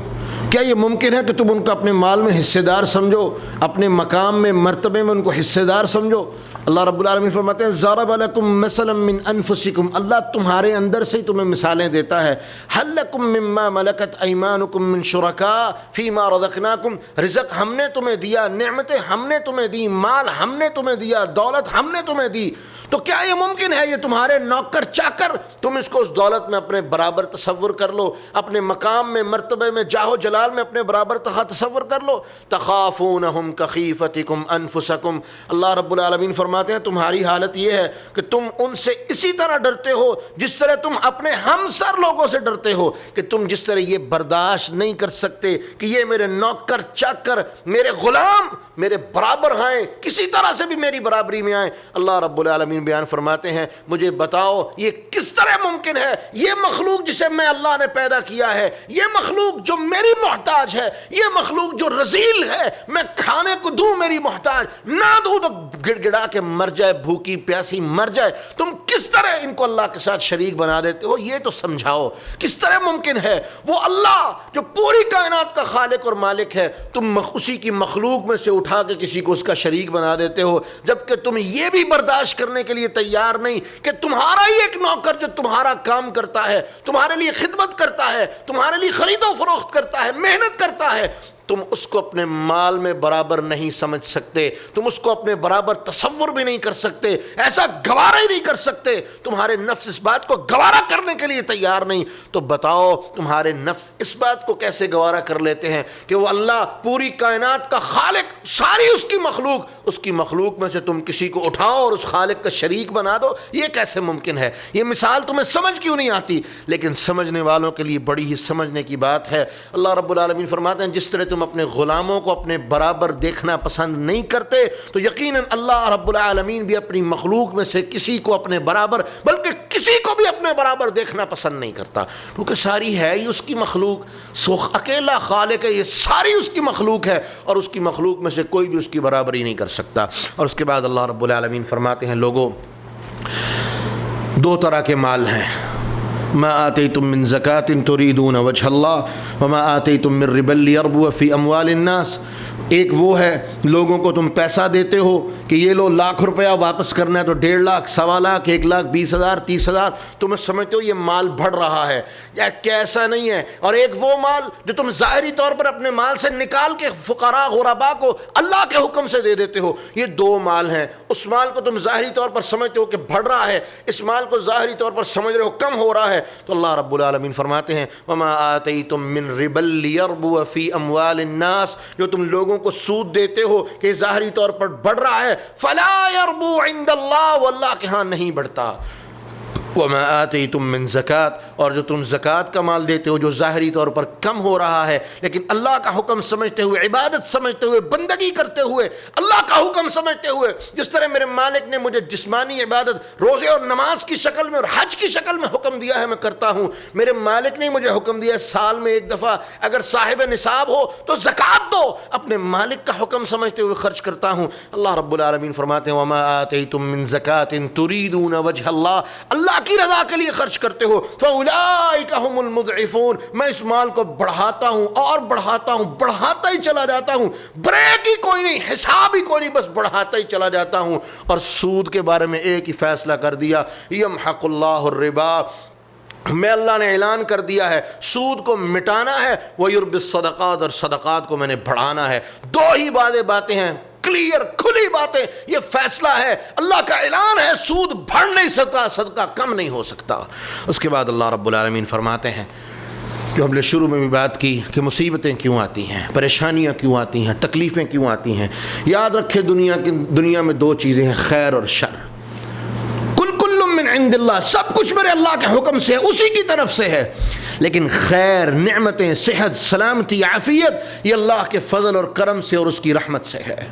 کیا یہ ممکن ہے کہ تم ان کو اپنے مال میں حصے دار سمجھو، اپنے مقام میں مرتبے میں ان کو حصے دار سمجھو؟ اللہ رب العالمین فرماتے ہیں ضرب لکم مثلا من انفسکم، اللہ تمہارے اندر سے ہی تمہیں مثالیں دیتا ہے۔ هل لکم مما ملکت ایمانکم من شرکاء فیما رزقناکم، رزق ہم نے تمہیں دیا، نعمتیں ہم نے تمہیں دی، مال ہم نے تمہیں دیا، دولت ہم نے تمہیں دی، تو کیا یہ ممکن ہے یہ تمہارے نوکر چاکر تم اس کو اس دولت میں اپنے برابر تصور کر لو، اپنے مقام میں مرتبے میں جاہ و جلال میں اپنے برابر تصور کر لو؟ تخافونہم کخیفتکم انفسکم، اللہ رب العالمین فرماتے ہیں تمہاری حالت یہ ہے کہ تم ان سے اسی طرح ڈرتے ہو جس طرح تم اپنے ہمسر لوگوں سے ڈرتے ہو، کہ تم جس طرح یہ برداشت نہیں کر سکتے کہ یہ میرے نوکر چاکر میرے غلام میرے برابر آئیں، کسی طرح سے بھی میری برابری میں آئیں۔ اللہ رب العالمین بیان فرماتے ہیں مجھے بتاؤ یہ کس طرح ممکن ہے؟ یہ مخلوق جسے میں اللہ نے پیدا کیا ہے، یہ مخلوق جو میری محتاج ہے، یہ مخلوق جو رذیل ہے، میں کھانے کو دوں میری محتاج، نہ دوں تو گڑ گڑا کے مر جائے، بھوکی پیاسی مر جائے، تم کس طرح ان کو اللہ کے ساتھ شریک بنا دیتے ہو؟ یہ تو سمجھاؤ کس طرح ممکن ہے؟ وہ اللہ جو پوری کائنات کا خالق اور مالک ہے، تم اسی کی مخلوق میں سے اٹھا کے کسی کو اس کا شریک بنا دیتے ہو، جبکہ تم یہ بھی برداشت کرنے کے لیے تیار نہیں کہ تمہارا ہی ایک نوکر جو تمہارا کام کرتا ہے، تمہارے لیے خدمت کرتا ہے، تمہارے لیے خرید و فروخت کرتا ہے، محنت کرتا ہے، تم اس کو اپنے مال میں برابر نہیں سمجھ سکتے، تم اس کو اپنے برابر تصور بھی نہیں کر سکتے، ایسا گوارا ہی نہیں کر سکتے، تمہارے نفس اس بات کو گوارا کرنے کے لیے تیار نہیں، تو بتاؤ تمہارے نفس اس بات کو کیسے گوارا کر لیتے ہیں کہ وہ اللہ پوری کائنات کا خالق، ساری اس کی مخلوق میں سے تم کسی کو اٹھاؤ اور اس خالق کا شریک بنا دو؟ یہ کیسے ممکن ہے؟ یہ مثال تمہیں سمجھ کیوں نہیں آتی؟ لیکن سمجھنے والوں کے لیے بڑی ہی سمجھنے کی بات ہے۔ اللہ رب العالمین فرماتے ہیں جس طرح تم اپنے غلاموں کو اپنے برابر دیکھنا پسند نہیں کرتے، تو یقیناً اللہ رب العالمین بھی اپنی مخلوق میں سے کسی کو اپنے برابر بلکہ کسی کو بھی اپنے برابر دیکھنا پسند نہیں کرتا، کیونکہ ساری ہے ہی اس کی مخلوق، سو اکیلا خالق ہے، یہ ساری اس کی مخلوق ہے، اور اس کی مخلوق میں سے کوئی بھی اس کی برابری نہیں کر سکتا۔ اور اس کے بعد اللہ رب العالمین فرماتے ہیں لوگوں 2 طرح کے مال ہیں، ما آتیتم من زکاة تریدون وجہ اللہ وما آتیتم من ربا لیربو فی اموال الناس، ایک وہ ہے لوگوں کو تم پیسہ دیتے ہو کہ یہ لو ₹1,00,000 واپس کرنا ہے تو 1.5 لاکھ، 1.25 لاکھ، 1,20,000، 30,000، تمہیں سمجھتے ہو یہ مال بڑھ رہا ہے، یا کیسا نہیں ہے؟ اور ایک وہ مال جو تم ظاہری طور پر اپنے مال سے نکال کے فقراء غرباء کو اللہ کے حکم سے دے دیتے ہو، یہ 2 مال ہیں۔ اس مال کو تم ظاہری طور پر سمجھتے ہو کہ بڑھ رہا ہے، اس مال کو ظاہری طور پر سمجھ رہے ہو کم ہو رہا ہے، تو اللہ رب العالمین فرماتے ہیں وما آتیتم من ربا لیربو فی اموال الناس، جو تم لوگوں کو سود دیتے ہو کہ ظاہری طور پر بڑھ رہا ہے، فلا یربو عند اللہ، وہ اللہ کے ہاں نہیں بڑھتا۔ وما آتیتم من زکات، اور جو تم زکوٰۃ کا مال دیتے ہو جو ظاہری طور پر کم ہو رہا ہے لیکن اللہ کا حکم سمجھتے ہوئے، عبادت سمجھتے ہوئے، بندگی کرتے ہوئے، اللہ کا حکم سمجھتے ہوئے، جس طرح میرے مالک نے مجھے جسمانی عبادت روزے اور نماز کی شکل میں اور حج کی شکل میں حکم دیا ہے میں کرتا ہوں، میرے مالک نے مجھے حکم دیا ہے سال میں ایک دفعہ اگر صاحب نصاب ہو تو زکوٰۃ دو، اپنے مالک کا حکم سمجھتے ہوئے خرچ کرتا ہوں۔ اللہ رب العالمین فرماتے ہیں وما آتیتم من زکات تریدون وجہ اللہ، اللہ کی رضا کے لیے خرچ کرتے ہو، فاولئک هم المضعفون، میں اس مال کو بڑھاتا ہوں اور بڑھاتا ہوں، بڑھاتا ہی چلا جاتا ہوں، بریک ہی کوئی نہیں، حساب ہی کوئی نہیں، بس بڑھاتا ہی چلا جاتا ہوں۔ اور سود کے بارے میں ایک ہی فیصلہ کر دیا، یمحق اللہ الربا، میں اللہ نے اعلان کر دیا ہے سود کو مٹانا ہے، وَيُرْبِ الصَّدَقَاتِ، اور صدقات کو میں نے بڑھانا ہے۔ دو ہی باتیں ہیں، کلیئر کھلی باتیں، یہ فیصلہ ہے، اللہ کا اعلان ہے، سود بڑھ نہیں سکتا، صدقہ کم نہیں ہو سکتا۔ اس کے بعد اللہ رب العالمین فرماتے ہیں جو ہم نے شروع میں بھی بات کی کہ مصیبتیں کیوں آتی ہیں، پریشانیاں کیوں آتی ہیں، تکلیفیں کیوں آتی ہیں، یاد رکھے دنیا میں دو چیزیں ہیں، خیر اور شر۔ کل من عند اللہ، سب کچھ میرے اللہ کے حکم سے ہے، اسی کی طرف سے ہے، لیکن خیر، نعمتیں، صحت، سلامتی، عافیت، یہ اللہ کے فضل اور کرم سے اور اس کی رحمت سے ہے،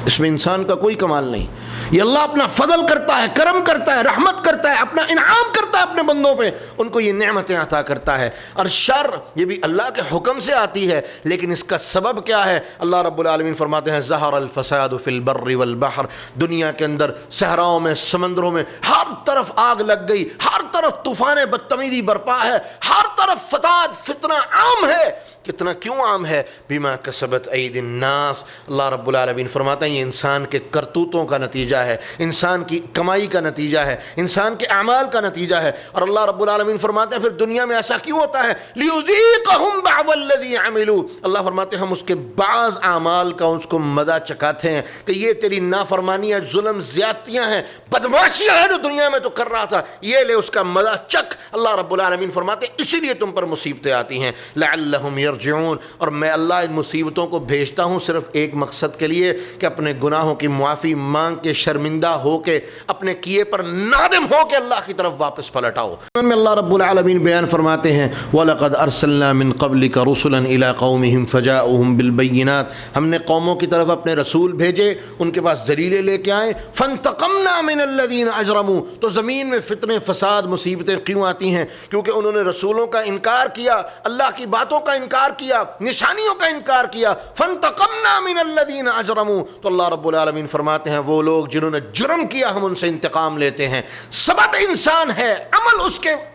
اس میں انسان کا کوئی کمال نہیں۔ یہ اللہ اپنا فضل کرتا ہے، کرم کرتا ہے، رحمت کرتا ہے، اپنا انعام کرتا ہے اپنے بندوں پہ، ان کو یہ نعمتیں عطا کرتا ہے۔ اور شر یہ بھی اللہ کے حکم سے آتی ہے، لیکن اس کا سبب کیا ہے؟ اللہ رب العالمین فرماتے ہیں ظہر الفساد فی البر والبحر، دنیا کے اندر صحراؤں میں، سمندروں میں ہر طرف آگ لگ گئی، ہر طرف طوفان بدتمیزی برپا ہے، ہر طرف فساد، فتنہ عام ہے۔ کتنا کیوں عام ہے؟ بما کسبت ایدی الناس، اللہ رب العالمین فرماتے ہیں یہ انسان کے کرتوتوں کا نتیجہ ہے، انسان کی کمائی کا نتیجہ ہے، انسان کے اعمال کا نتیجہ ہے۔ اور اللہ رب العالمین فرماتے ہیں پھر دنیا میں ایسا کیوں ہوتا ہے؟ لیذیقہم بعض الذی عملوا، اللہ فرماتے ہیں ہم اس کے بعض اعمال کا اس کو مزہ چکھاتے ہیں کہ یہ تیری نافرمانیاں، ظلم، زیادتیاں ہیں، بدمعاشیاں ہیں جو دنیا میں تو کر رہا تھا، یہ لے اس کا مزہ چکھ۔ اللہ رب العالمین فرماتے ہیں اسی لیے تم پر مصیبتیں آتی ہیں، لعلہم یرجعون، اور میں اللہ ان مصیبتوں کو بھیجتا ہوں صرف ایک مقصد کے لیے کہ اپنے گناہوں کی معافی مانگ کے، شرمندہ ہو کے، اپنے کیے پر نادم ہو کے اللہ کی طرف واپس پلٹ آؤ۔ میں اللہ رب العالمین بیان فرماتے ہیں وَلَقَدْ أَرْسَلْنَا مِن قَبْلِكَ رُسُلًا إِلَىٰ قَوْمِهِمْ فَجَاءُوهُمْ بِالْبَيِّنَاتِ، ہم نے قوموں کی طرف اپنے رسول بھیجے، ان کے پاس دلیلیں لے کے آئے، فَانْتَقَمْنَا مِنَ الَّذِينَ أَجْرَمُوا، تو زمین میں فتنے، فساد، مصیبتیں کیوں آتی ہیں؟ کیونکہ انہوں نے رسولوں کا انکار کیا، اللہ کی باتوں کا انکار کیا، نشانیوں کا انکار کیا۔ فَانْتَقَمْنَا مِنَ الَّذِينَ أَجْرَمُوا، تو اللہ رب العالمین فرماتے ہیں وہ لوگ جنہوں نے جرم کیا ہم ان سے انتقام لیتے ہیں۔ سبب انسان ہے، عمل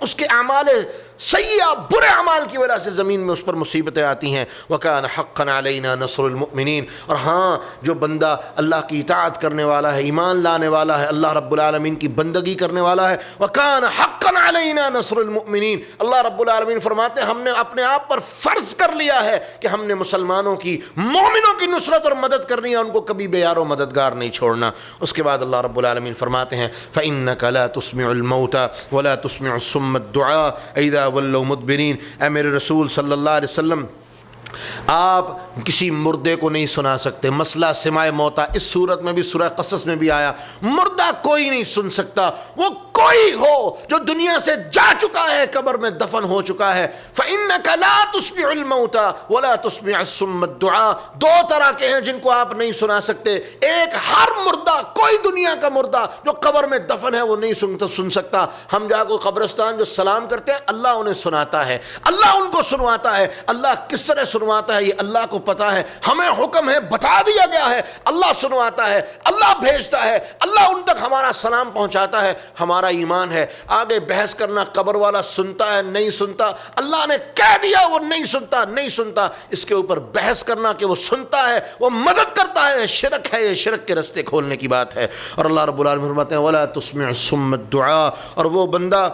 اس کے اعمال سیئہ، برے اعمال کی وجہ سے زمین میں اس پر مصیبتیں آتی ہیں۔ وَكَانَ حَقًّا عَلَيْنَا نَصْرُ الْمُؤْمِنِينَ، اور ہاں جو بندہ اللہ کی اطاعت کرنے والا ہے، ایمان لانے والا ہے، اللہ رب العالمین کی بندگی کرنے والا ہے، وَكَانَ حَقًّا عَلَيْنَا نَصْرُ الْمُؤْمِنِينَ، اللہ رب العالمین فرماتے ہیں ہم نے اپنے آپ پر فرض کر لیا ہے کہ ہم نے مسلمانوں کی، مومنوں کی نصرت اور مدد کرنی ہے، ان کو کبھی بے یار و مددگار نہیں چھوڑنا۔ اس کے بعد اللہ رب العالمین فرماتے ہیں فَإِنَّكَ لَا تُسْمِعُ الْمَوْتَى وَلَا تُسْمِعُ الصُّمَّ الدُّعَاءَ إِذَا وَلَّوْا مُدْبِرِينَ، اے میرے رسول صلی اللہ علیہ وسلم آپ کسی مردے کو نہیں سنا سکتے۔ مسئلہ سماع موتا اس صورت میں بھی، سورہ قصص میں بھی آیا، مردہ کوئی نہیں سن سکتا، وہ کوئی ہو جو دنیا سے جا چکا ہے، قبر میں دفن ہو چکا ہے۔ فَإِنَّكَ لَا تُسْمِعُ الْمَوْتَى وَلَا تُسْمِعُ الصُّمَّ الدُّعَاء، دو طرح کے ہیں جن کو آپ نہیں سنا سکتے، ایک ہر مردہ، کوئی دنیا کا مردہ جو قبر میں دفن ہے وہ نہیں سن سکتا۔ ہم جا کو قبرستان جو سلام کرتے ہیں اللہ انہیں سناتا ہے، اللہ ان کو سنواتا ہے۔ اللہ کس طرح سنواتا ہے یہ اللہ کو پتا ہے، ہمیں حکم ہے، بتا دیا گیا ہے، اللہ سنواتا ہے، اللہ بھیجتا ہے، اللہ ان تک ہمارا سلام پہنچاتا ہے۔ ہمارا ایمان ہے، آگے بحث کرنا قبر والا سنتا ہے نہیں سنتا، اللہ نے کہہ دیا وہ نہیں سنتا نہیں سنتا، اس کے اوپر بحث کرنا کہ وہ سنتا ہے، وہ مدد کرتا ہے، شرک ہے، یہ شرک کے رستے کھولنے کی بات ہے۔ اور اللہ رب العالمین فرماتے ہیں وَلَا تُسْمِعُ الصُّمَّ الدُّعَاء، اور وہ بندہ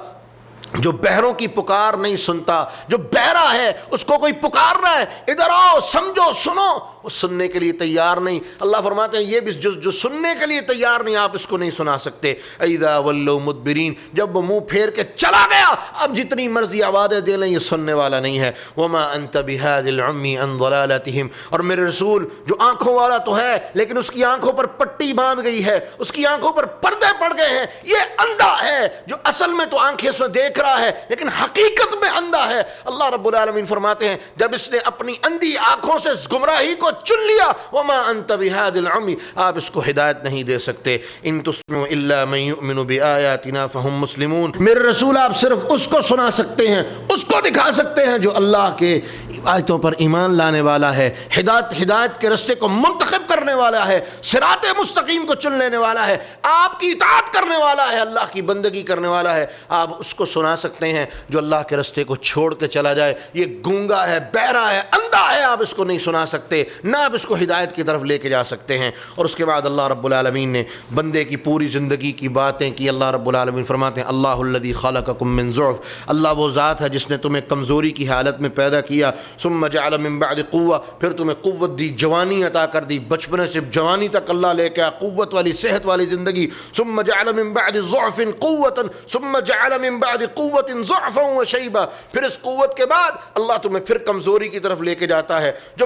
جو بہروں کی پکار نہیں سنتا، جو بہرا ہے اس کو کوئی پکار رہا ہے ادھر آؤ، سمجھو، سنو، وہ سننے کے لیے تیار نہیں۔ اللہ فرماتے ہیں یہ بھی جو سننے کے لیے تیار نہیں، آپ اس کو نہیں سنا سکتے۔ اذا ولوا مدبرین، جب وہ منہ پھیر کے چلا گیا، اب جتنی مرضی آوازیں دے لیں یہ سننے والا نہیں ہے۔ وما انت بہاد العمی عن ضلالتہم، اور میرے رسول جو آنکھوں والا تو ہے لیکن اس کی آنکھوں پر پٹی باندھ گئی ہے، اس کی آنکھوں پر پردے پڑ گئے ہیں، یہ اندھا ہے جو اصل میں تو آنکھیں سے دیکھ رہا ہے لیکن حقیقت میں اندھا ہے۔ اللہ رب العالمین فرماتے ہیں جب اس نے اپنی اندھی آنکھوں سے گمراہی کو چن لیا، وما انت بہاد العمی، آپ اس کو ہدایت نہیں دے سکتے۔ ان تسمع الا من یؤمن بآیاتنا فهم مسلمون، میرے رسول آپ صرف اس کو سنا سکتے ہیں، اس کو دکھا سکتے ہیں جو اللہ کے آیتوں پر ایمان لانے والا ہے، ہدایت کے رستے کو منتخب کرنے والا ہے، صراط مستقیم کو چن لینے والا ہے، آپ کی اطاعت کرنے والا ہے، اللہ کی بندگی کرنے والا ہے۔ آپ اس کو سنا سکتے ہیں جو اللہ کے رستے کو چھوڑ کے چلا جائے، یہ گونگا ہے، بہرا ہے، اندھا ہے، آپ اس کو نہیں سنا سکتے، نہ آپ اس کو ہدایت کی طرف لے کے جا سکتے ہیں۔ اور اس کے بعد اللہ رب العالمین نے بندے کی پوری زندگی کی باتیں کی۔ اللہ رب العالمین فرماتے ہیں اللہ الذی خلقکم من ضعف، اللہ وہ ذات ہے جس نے تمہیں کمزوری کی حالت میں پیدا کیا، ثم جعل من بعد قوہ، پھر تمہیں قوت دی، جوانی عطا کر دی، بچپنے سے جوانی تک اللہ لے کے قوت والی صحت والی زندگی، ثم جعل من بعد ضعف قوة ثم جعل من بعد قوة ضعفا وشیبا، پھر اس قوت کے بعد اللہ تمہیں پھر کمزوری کی طرف لے کے جاتا ہے، جو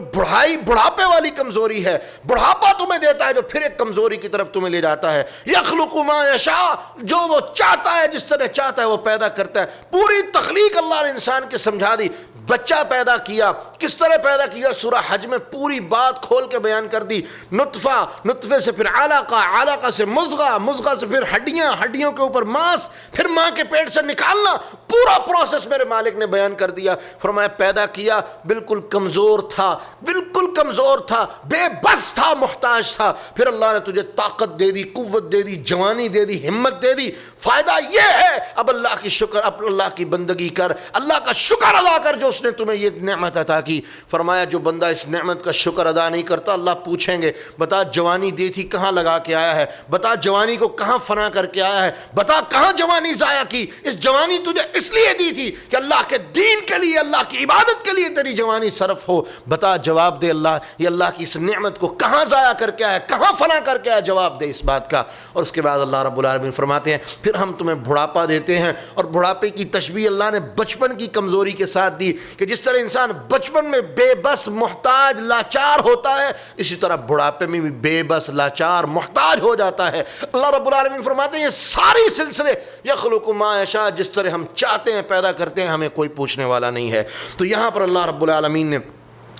بڑھاپے والی کمزوری ہے، بڑھاپا تمہیں دیتا ہے جو پھر ایک کمزوری کی طرف تمہیں لے جاتا ہے۔ یخلق ما یشاء، جو وہ چاہتا ہے جس طرح چاہتا ہے وہ پیدا کرتا ہے۔ پوری تخلیق اللہ نے انسان کے سمجھا دی، بچہ پیدا کیا، کس طرح پیدا کیا سورہ حج میں پوری بات کھول کے بیان کر دی، نطفہ، نطفے سے پھر علقہ، علقہ سے مضغہ، مضغہ سے پھر ہڈیاں، ہڈیوں کے اوپر ماس، پھر ماں کے پیٹ سے نکالنا، پورا پروسیس میرے مالک نے بیان کر دیا۔ فرمایا پیدا کیا، بالکل کمزور تھا، بالکل کمزور تھا، بے بس تھا، محتاج تھا، پھر اللہ نے تجھے طاقت دے دی، قوت دے دی، جوانی دے دی، ہمت دے دی۔ فائدہ یہ ہے اب اللہ کی شکر، اب اللہ کی بندگی کر، اللہ کا شکر ادا کر جو اس نے تمہیں یہ نعمت عطا کی۔ فرمایا جو بندہ اس نعمت کا شکر ادا نہیں کرتا اللہ پوچھیں گے بتا جوانی دی تھی کہاں لگا کے آیا ہے، بتا جوانی کو کہاں فنا کر کے آیا ہے، بتا کہاں جوانی ضائع کی، اس جوانی تجھے اس لیے دی تھی کہ اللہ کے دین کے لیے، اللہ کی عبادت کے لیے تیری جوانی صرف ہو، بتا جواب دے اللہ، یہ اللہ کی اس نعمت کو کہاں ضائع کر کے آیا، کہاں فنا کر کے آیا، جواب دے اس بات کا۔ اور اس کے بعد اللہ رب العالمین فرماتے ہیں پھر ہم تمہیں بڑھاپا دیتے ہیں، اور بڑھاپے کی تشبیہ اللہ نے بچپن کی کمزوری کے ساتھ دی کہ جس طرح انسان بچپن میں بے بس، محتاج، لاچار ہوتا ہے، اسی طرح بڑھاپے میں بھی بے بس، لاچار، محتاج ہو جاتا ہے۔ اللہ رب العالمین فرماتے ہیں یہ ساری سلسلے یخلق ما یشاء، جس طرح ہم چاہتے ہیں پیدا کرتے ہیں، ہمیں کوئی پوچھنے والا نہیں ہے۔ تو یہاں پر اللہ رب العالمین نے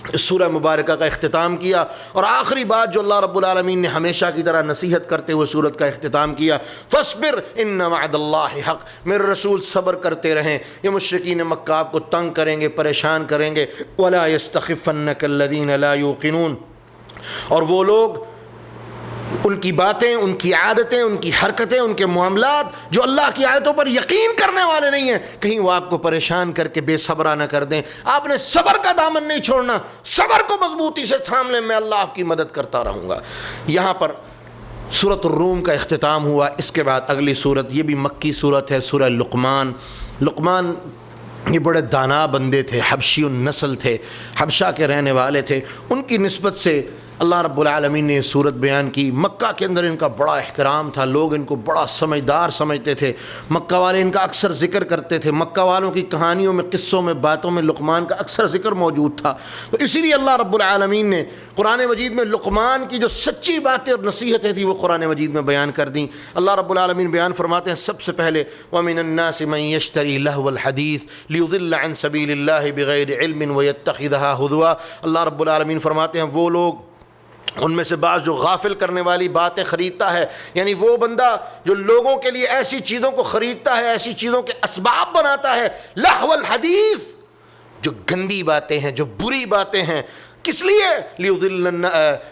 اس سورہ مبارکہ کا اختتام کیا، اور آخری بات جو اللہ رب العالمین نے ہمیشہ کی طرح نصیحت کرتے ہوئے سورت کا اختتام کیا، فاصبر ان وعد اللہ حق، میرے رسول صبر کرتے رہیں، یہ مشرکین مکہ آپ کو تنگ کریں گے، پریشان کریں گے، ولا یستخفنک الذین لا یوقنون، اور وہ لوگ، ان کی باتیں، ان کی عادتیں، ان کی حرکتیں، ان کے معاملات جو اللہ کی آیتوں پر یقین کرنے والے نہیں ہیں، کہیں وہ آپ کو پریشان کر کے بے صبرا نہ کر دیں۔ آپ نے صبر کا دامن نہیں چھوڑنا، صبر کو مضبوطی سے تھام لیں، میں اللہ آپ کی مدد کرتا رہوں گا۔ یہاں پر سورۃ الروم کا اختتام ہوا۔ اس کے بعد اگلی سورت، یہ بھی مکی سورت ہے، سورہ لقمان۔ لقمان یہ بڑے دانا بندے تھے، حبشی النسل تھے، حبشہ کے رہنے والے تھے، ان کی نسبت سے اللہ رب العالمین نے یہ صورت بیان کی۔ مکہ کے اندر ان کا بڑا احترام تھا، لوگ ان کو بڑا سمجھدار سمجھتے تھے، مکہ والے ان کا اکثر ذکر کرتے تھے، مکہ والوں کی کہانیوں میں، قصوں میں، باتوں میں لقمان کا اکثر ذکر موجود تھا۔ تو اسی لیے اللہ رب العالمین نے قرآن مجید میں لقمان کی جو سچی باتیں اور نصیحتیں تھیں وہ قرآن مجید میں بیان کر دیں۔ اللہ رب العالمین بیان فرماتے ہیں سب سے پہلے وَمِنَ النَّاسِ مَن يَشْتَرِي لَهْوَ الْحَدِيثِ لِيُضِلَّ عَن سَبِيلِ اللَّهِ بِغَيْرِ عِلْمٍ وَيَتَّخِذَهَا هُزُوًا، اللہ رب العالمین فرماتے ہیں وہ لوگ، ان میں سے بعض جو غافل کرنے والی باتیں خریدتا ہے، یعنی وہ بندہ جو لوگوں کے لیے ایسی چیزوں کو خریدتا ہے، ایسی چیزوں کے اسباب بناتا ہے، لہو الحدیث، جو گندی باتیں ہیں، جو بری باتیں ہیں، کس لیے؟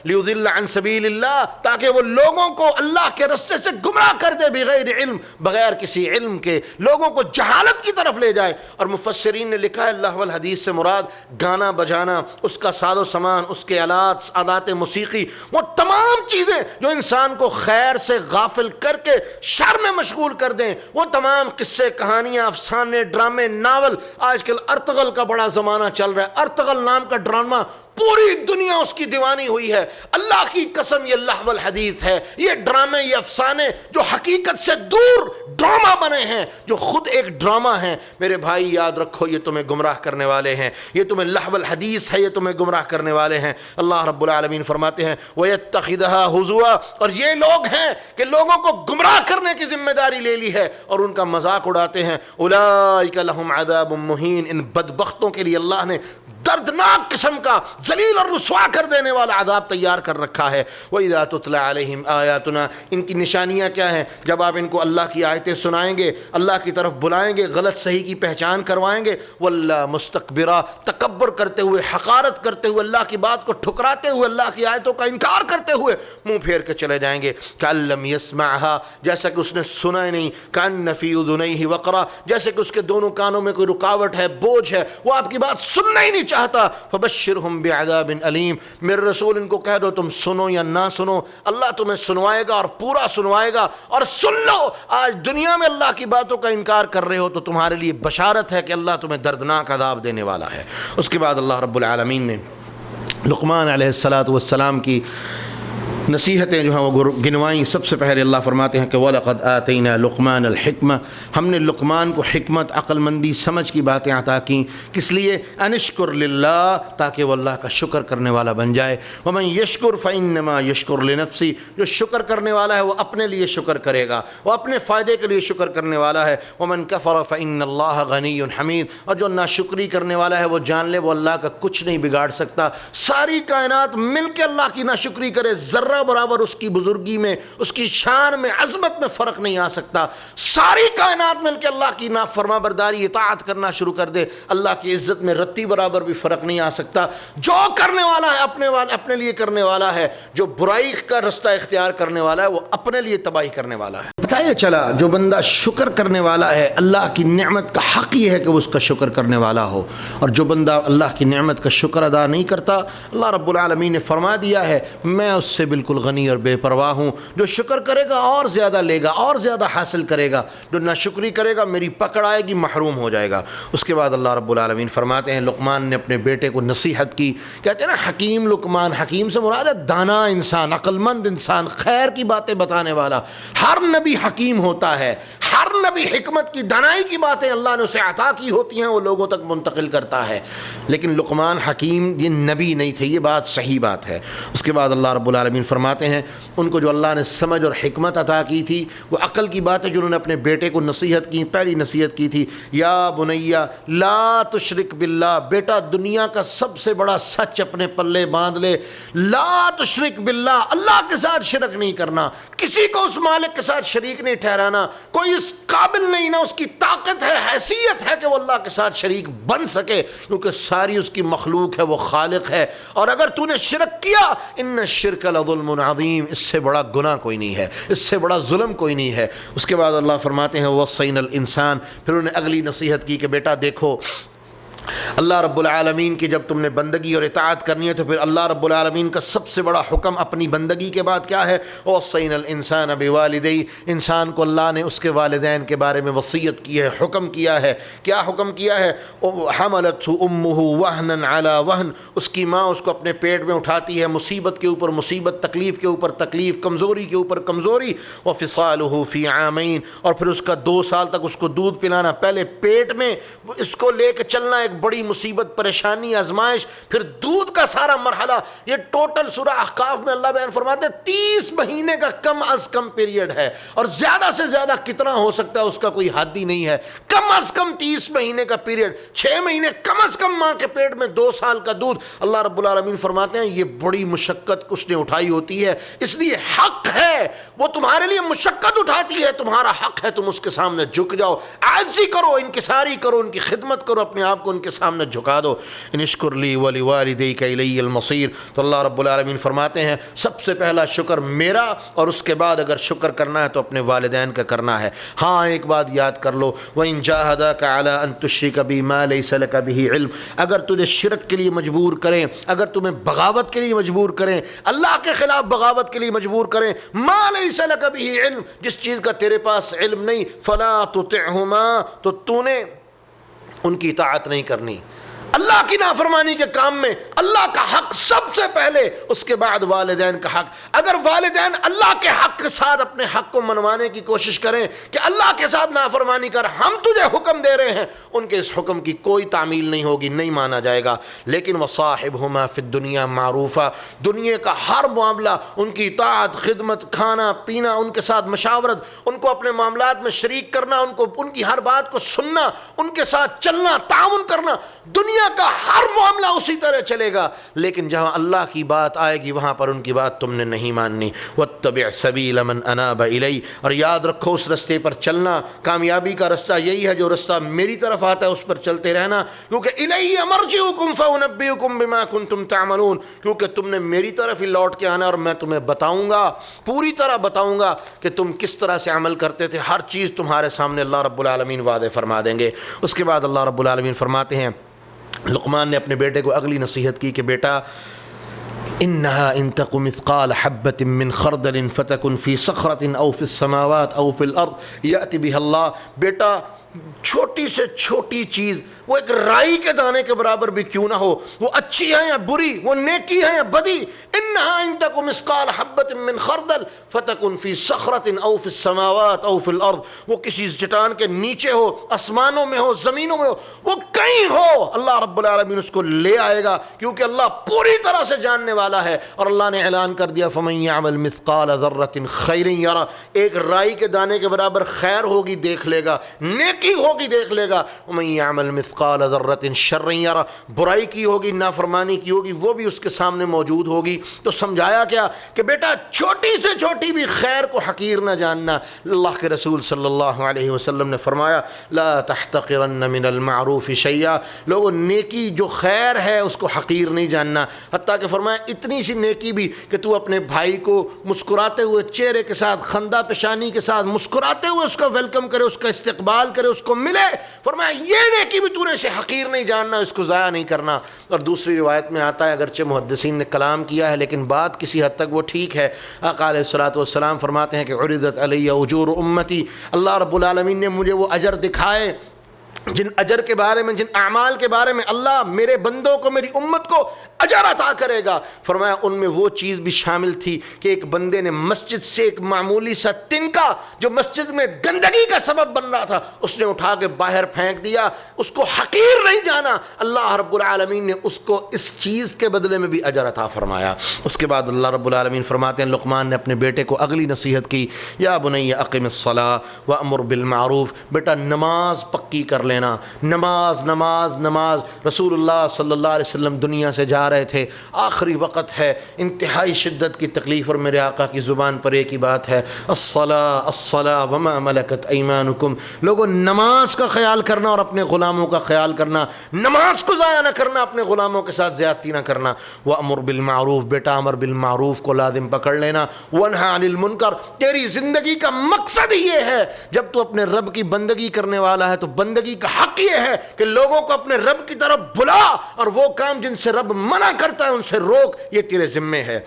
لیضل عن سبیل اللہ، تاکہ وہ لوگوں کو اللہ کے رستے سے گمراہ کر دے، بغیر علم، بغیر کسی علم کے لوگوں کو جہالت کی طرف لے جائے۔ اور مفسرین نے لکھا ہے لہو الحدیث سے مراد گانا بجانا، اس کا ساز و سامان، اس کے آلات موسیقی، وہ تمام چیزیں جو انسان کو خیر سے غافل کر کے شر میں مشغول کر دیں، وہ تمام قصے، کہانیاں، افسانے، ڈرامے، ناول۔ آج کل ارطغرل کا بڑا زمانہ چل رہا ہے، ارطغرل نام کا ڈرامہ پوری دنیا اس کی دیوانی ہوئی ہے۔ اللہ کی قسم یہ لہو الحدیث ہے، یہ ڈرامے، یہ افسانے جو حقیقت سے دور ڈرامہ بنے ہیں، جو خود ایک ڈرامہ ہیں۔ میرے بھائی یاد رکھو، یہ تمہیں گمراہ کرنے والے ہیں، یہ تمہیں لہو الحدیث ہے، یہ تمہیں گمراہ کرنے والے ہیں۔ اللہ رب العالمین فرماتے ہیں وَيَتَّخِذَهَا هُزُوًا، اور یہ لوگ ہیں کہ لوگوں کو گمراہ کرنے کی ذمہ داری لے لی ہے اور ان کا مذاق اڑاتے ہیں۔ أُولَٰئِكَ لَهُمْ عَذَابٌ مُّهِينٌ، ان بدبختوں کے لیے اللہ نے دردناک قسم کا ذلیل اور رسوا کر دینے والا عذاب تیار کر رکھا ہے۔ وَإِذَا تُتْلَىٰ عَلَيْهِمْ آيَاتُنَا، ان کی نشانیاں کیا ہیں؟ جب آپ ان کو اللہ کی آیتیں سنائیں گے، اللہ کی طرف بلائیں گے، غلط صحیح کی پہچان کروائیں گے، وَاللَّهُ مُسْتَكْبِرًا، تکبر کرتے ہوئے، حقارت کرتے ہوئے، اللہ کی بات کو ٹھکراتے ہوئے، اللہ کی آیتوں کا انکار کرتے ہوئے منہ پھیر کے چلے جائیں گے۔ كَأَن لَّمْ يَسْمَعْهَا، جیسا کہ اس نے سنا ہی نہیں، كَأَنَّ فِي أُذُنَيْهِ وَقْرًا، جیسے کہ اس کے دونوں کانوں میں کوئی رکاوٹ ہے، بوجھ ہے، وہ آپ کی بات سننا ہی نہیں چاہتا۔ فبشرہم بعذاب علیم، میرے رسول ان کو کہہ دو تم سنو یا نہ سنو، اللہ تمہیں سنوائے گا اور پورا سنوائے گا۔ اور سن لو، آج دنیا میں اللہ کی باتوں کا انکار کر رہے ہو تو تمہارے لیے بشارت ہے کہ اللہ تمہیں دردناک عذاب دینے والا ہے۔ اس کے بعد اللہ رب العالمین نے لقمان علیہ السلام کی نصیحتیں جو ہیں وہ گنوائیں۔ سب سے پہلے اللہ فرماتے ہیں کہ وَلَقَدْ آتَيْنَا لُقْمَانَ الْحِكْمَةَ، ہم نے لقمان کو حکمت، عقل مندی، سمجھ کی باتیں عطا کیں۔ کس لیے؟ أَنِ اشْكُرْ لِلَّهِ، تاکہ وہ اللہ کا شکر کرنے والا بن جائے۔ وَمَنْ يَشْكُرْ فَإِنَّمَا يَشْكُرُ لِنَفْسِهِ، جو شکر کرنے والا ہے وہ اپنے لیے شکر کرے گا، وہ اپنے فائدے کے لیے شکر کرنے والا ہے۔ وَمَنْ كَفَرَ فَإِنَّ اللَّهَ غَنِيٌّ حَمِيدٌ، اور جو ناشکری کرنے والا ہے وہ جان لے وہ اللہ کا کچھ نہیں بگاڑ سکتا۔ ساری کائنات مل کے اللہ کی ناشکری کرے، ذرہ برابر اس کی بزرگی میں، اس کی شان میں، عظمت میں فرق نہیں آ سکتا۔ ساری کائنات مل کے اللہ کی نافرما برداری، اطاعت کرنا شروع کر دے، اللہ کی عزت میں رتی برابر بھی فرق نہیں آ سکتا۔ جو کرنے والا ہے اپنے لیے کرنے والا ہے، جو برائی کا رستہ اختیار کرنے والا ہے وہ اپنے لیے تباہی کرنے والا ہے۔ بتایا چلا جو بندہ شکر کرنے والا ہے، اللہ کی نعمت کا حق یہ ہے کہ وہ اس کا شکر کرنے والا ہو، اور جو بندہ اللہ کی نعمت کا شکر ادا نہیں کرتا، اللہ رب العالمین نے فرما دیا ہے میں اس سے بالکل غنی اور بے پرواہ ہوں۔ جو شکر کرے گا اور زیادہ لے گا، اور زیادہ حاصل کرے گا، جو ناشکری کرے گا میری پکڑ آئے گی، محروم ہو جائے گا۔ اس کے بعد اللہ رب العالمین فرماتے ہیں لقمان نے اپنے بیٹے کو نصیحت کی، کہتے ہیں نا حکیم لقمان، حکیم سے مراد ہے دانا انسان، عقل مند انسان، خیر کی باتیں بتانے والا۔ ہر نبی حکیم ہوتا ہے، ہر نبی حکمت کی، دانائی کی باتیں اللہ نے اسے عطا کی ہوتی ہیں، وہ لوگوں تک منتقل کرتا ہے، لیکن لقمان حکیم یہ نبی نہیں تھے، یہ بات صحیح بات ہے۔ اس کے بعد اللہ رب العالمین فرماتے ہیں ان کو جو اللہ نے سمجھ اور حکمت عطا کی تھی، وہ عقل کی باتیں جو انہوں نے اپنے بیٹے کو نصیحت کی، پہلی نصیحت کی تھی یا بنیا لا تشرک باللہ، بیٹا دنیا کا سب سے بڑا سچ اپنے پلے باندھ لے، لا تشرک باللہ، اللہ کے ساتھ شرک نہیں کرنا، کسی کو اس مالک کے ساتھ شریک نہیں ٹھہرانا، کوئی اس قابل نہیں، نہ اس کی طاقت ہے، حیثیت ہے کہ وہ اللہ کے ساتھ شریک بن سکے، کیونکہ ساری اس کی مخلوق ہے، وہ خالق ہے، اور اگر تو نے شرک کیا ان الشرک لظلم عظیم، اس سے بڑا گناہ کوئی نہیں ہے، اس سے بڑا ظلم کوئی نہیں ہے۔ اس کے بعد اللہ فرماتے ہیں وصینا الانسان، پھر انہیں اگلی نصیحت کی کہ بیٹا دیکھو اللہ رب العالمین کی جب تم نے بندگی اور اطاعت کرنی ہے تو پھر اللہ رب العالمین کا سب سے بڑا حکم اپنی بندگی کے بعد کیا ہے؟ وصینا الانسان بوالدیہ، انسان کو اللہ نے اس کے والدین کے بارے میں وصیت کی ہے، حکم کیا ہے۔ کیا حکم کیا ہے؟ حملته امه وهنا على وهن، اس کی ماں اس کو اپنے پیٹ میں اٹھاتی ہے، مصیبت کے اوپر مصیبت، تکلیف کے اوپر تکلیف، کمزوری کے اوپر کمزوری، وفصاله في عامین، اور پھر اس کا 2 سال تک اس کو دودھ پلانا، پہلے پیٹ میں اس کو لے کے چلنا ایک بڑی مصیبت، پریشانی، آزمائش، پھر دودھ کا سارا مرحلہ، یہ ٹوٹل سورہ احقاف میں اللہ بیان فرماتے ہیں 30 مہینے کا کم از کم پیریڈ ہے، اور زیادہ سے زیادہ کتنا ہو سکتا ہے اس کا کوئی حد ہی نہیں ہے، کم از کم 30 مہینے کا پیریڈ، 6 مہینے کم از کم ماں کے پیٹ میں، 2 سال کا دودھ۔ اللہ رب العالمین فرماتے ہیں یہ بڑی مشقت اس نے اٹھائی ہوتی ہے، اس لیے حق ہے، وہ تمہارے لیے مشقت اٹھاتی ہے، تمہارا حق ہے تم اس کے سامنے جھک جاؤ، عاجزی کرو، انکساری کرو، ان کی خدمت کرو، اپنے آپ کو ان کے سامنے جھکا دو۔ ان اشکر لی ولوالدیک الی المصیر، تو اللہ رب العالمین فرماتے ہیں سب سے پہلا شکر میرا، اور اس کے بعد اگر شکر کرنا ہے تو اپنے والدین کا کرنا ہے۔ ہاں ایک بات یاد کر لو، وَإِن جَاهَدَاكَ عَلَىٰ أَن تُشْرِكَ بِي مَا لَيْسَ لَكَ بِهِ عِلْمٌ، اگر تجھے شرک کے لیے مجبور کریں، اگر تمہیں بغاوت کے لیے مجبور کریں، اللہ کے خلاف بغاوت کے لیے مجبور کریں، مَا لَيْسَ لَكَ بِهِ عِلْمٌ، جس چیز کا تیرے پاس علم نہیں، فَلَا تُطِعْهُمَا، تو تو نے ان کی اطاعت نہیں کرنی۔ اللہ کی نافرمانی کے کام میں اللہ کا حق سب سے پہلے، اس کے بعد والدین کا حق۔ اگر والدین اللہ کے حق کے ساتھ اپنے حق کو منوانے کی کوشش کریں کہ اللہ کے ساتھ نافرمانی کر، ہم تجھے حکم دے رہے ہیں، ان کے اس حکم کی کوئی تعمیل نہیں ہوگی، نہیں مانا جائے گا۔ لیکن وصاحبہما فی الدنیا معروفا، دنیا کا ہر معاملہ، ان کی اطاعت، خدمت، کھانا پینا، ان کے ساتھ مشاورت، ان کو اپنے معاملات میں شریک کرنا، ان کی ہر بات کو سننا، ان کے ساتھ چلنا، تعاون کرنا، دنیا کا ہر معاملہ اسی طرح چلے گا۔ لیکن جہاں اللہ کی بات آئے گی وہاں پر ان کی بات تم نے نہیں ماننی۔ واتبع سبیل من اناب الی، اور یاد رکھو اس رستے پر چلنا، کامیابی کا رستہ یہی ہے، جو رستہ میری طرف آتا ہے اس پر چلتے رہنا، کیونکہ الی مرجعکم فانبئکم بما کنتم تعملون، کیونکہ تم نے میری طرف ہی لوٹ کے آنا اور میں تمہیں بتاؤں گا، پوری طرح بتاؤں گا کہ تم کس طرح سے عمل کرتے تھے، ہر چیز تمہارے سامنے اللہ رب العالمین وعدے فرما دیں گے۔ اس کے بعد اللہ رب العالمین فرماتے ہیں، لقمان نے اپنے بیٹے کو اگلی نصیحت کی کہ بیٹا انها ان تق مثقال حبة من خردل فتكن في صخرة او في السماوات او في الارض يأتي بها الله، بیٹا چھوٹی سے چھوٹی چیز، وہ ایک رائی کے دانے کے برابر بھی کیوں نہ ہو، وہ اچھی ہے یا بری، وہ نیکی ہے یا بدی، انها ان تق مثقال حبة من خردل فتكن في صخرة او في السماوات او في الارض، وہ کسی چٹان کے نیچے ہو، آسمانوں میں ہو، زمینوں میں ہو، وہ کہیں ہو، اللہ رب العالمین اس کو لے آئے گا، کیونکہ اللہ پوری طرح سے جاننے والا ہے۔ اور اللہ نے اعلان کر دیا فمن يعمل مثقال ذرة خيرا يره، ایک رائی کے دانے کے برابر خیر ہوگی دیکھ لے گا، نیکی ہوگی دیکھ لے گا، ومن يعمل مثقال ذرة شرا يره، برائی کی ہوگی، نافرمانی کی ہوگی، وہ بھی اس کے سامنے موجود ہوگی۔ تو سمجھایا کیا کہ بیٹا چھوٹی سے چھوٹی بھی خیر کو حقیر نہ جاننا۔ اللہ کے رسول صلی اللہ علیہ وسلم نے فرمایا لا تحتقرن من المعروف شیئا، لوگوں نیکی جو خیر ہے اس کو حقیر نہیں جاننا، حتیٰ کہ فرمایا اتنی سی نیکی بھی کہ تو اپنے بھائی کو مسکراتے ہوئے چہرے کے ساتھ، خندہ پیشانی کے ساتھ مسکراتے ہوئے اس کا ویلکم کرے، اس کا استقبال کرے، اس کو ملے، فرمایا یہ نیکی بھی تو نے اسے حقیر نہیں جاننا، اس کو ضائع نہیں کرنا۔ اور دوسری روایت میں آتا ہے، اگرچہ محدثین نے کلام کیا ہے لیکن بات کسی حد تک وہ ٹھیک ہے، آقا علیہ الصلوۃ والسلام فرماتے ہیں کہ عرضت علی اجور امتی، اللہ رب العالمین نے مجھے وہ اجر دکھائے، جن اجر کے بارے میں، جن اعمال کے بارے میں اللہ میرے بندوں کو، میری امت کو اجر عطا کرے گا۔ فرمایا ان میں وہ چیز بھی شامل تھی کہ ایک بندے نے مسجد سے ایک معمولی سا تنکا جو مسجد میں گندگی کا سبب بن رہا تھا، اس نے اٹھا کے باہر پھینک دیا، اس کو حقیر نہیں جانا، اللہ رب العالمین نے اس کو اس چیز کے بدلے میں بھی اجر عطا فرمایا۔ اس کے بعد اللہ رب العالمین فرماتے ہیں، لقمان نے اپنے بیٹے کو اگلی نصیحت کی، یا بنی اقم الصلاۃ وامر بالمعروف، بیٹا نماز پکی کر لینا، نماز نماز نماز۔ رسول اللہ صلی اللہ علیہ وسلم دنیا سے جا رہے تھے، آخری وقت ہے، انتہائی شدت کی تکلیف، اور میرے آقا کی زبان پر ایک ہی بات ہے، الصلاۃ الصلاۃ وما ملکت ایمانکم، لوگوں نماز کا خیال کرنا اور اپنے غلاموں کا خیال کرنا، نماز کو ضائع نہ کرنا، اپنے غلاموں کے ساتھ زیادتی نہ کرنا۔ وامر بالمعروف، بیٹا امر بالمعروف کو لازم پکڑ لینا، وانہی عن المنکر، تیری زندگی کا مقصد ہی یہ ہے، جب تو اپنے رب کی بندگی کرنے والا ہے تو بندگی کا حق یہ ہے کہ لوگوں کو اپنے رب کی طرف بلا، اور وہ کام جن سے رب منع کرتا ہے ان سے روک، یہ تیرے ذمے ہے۔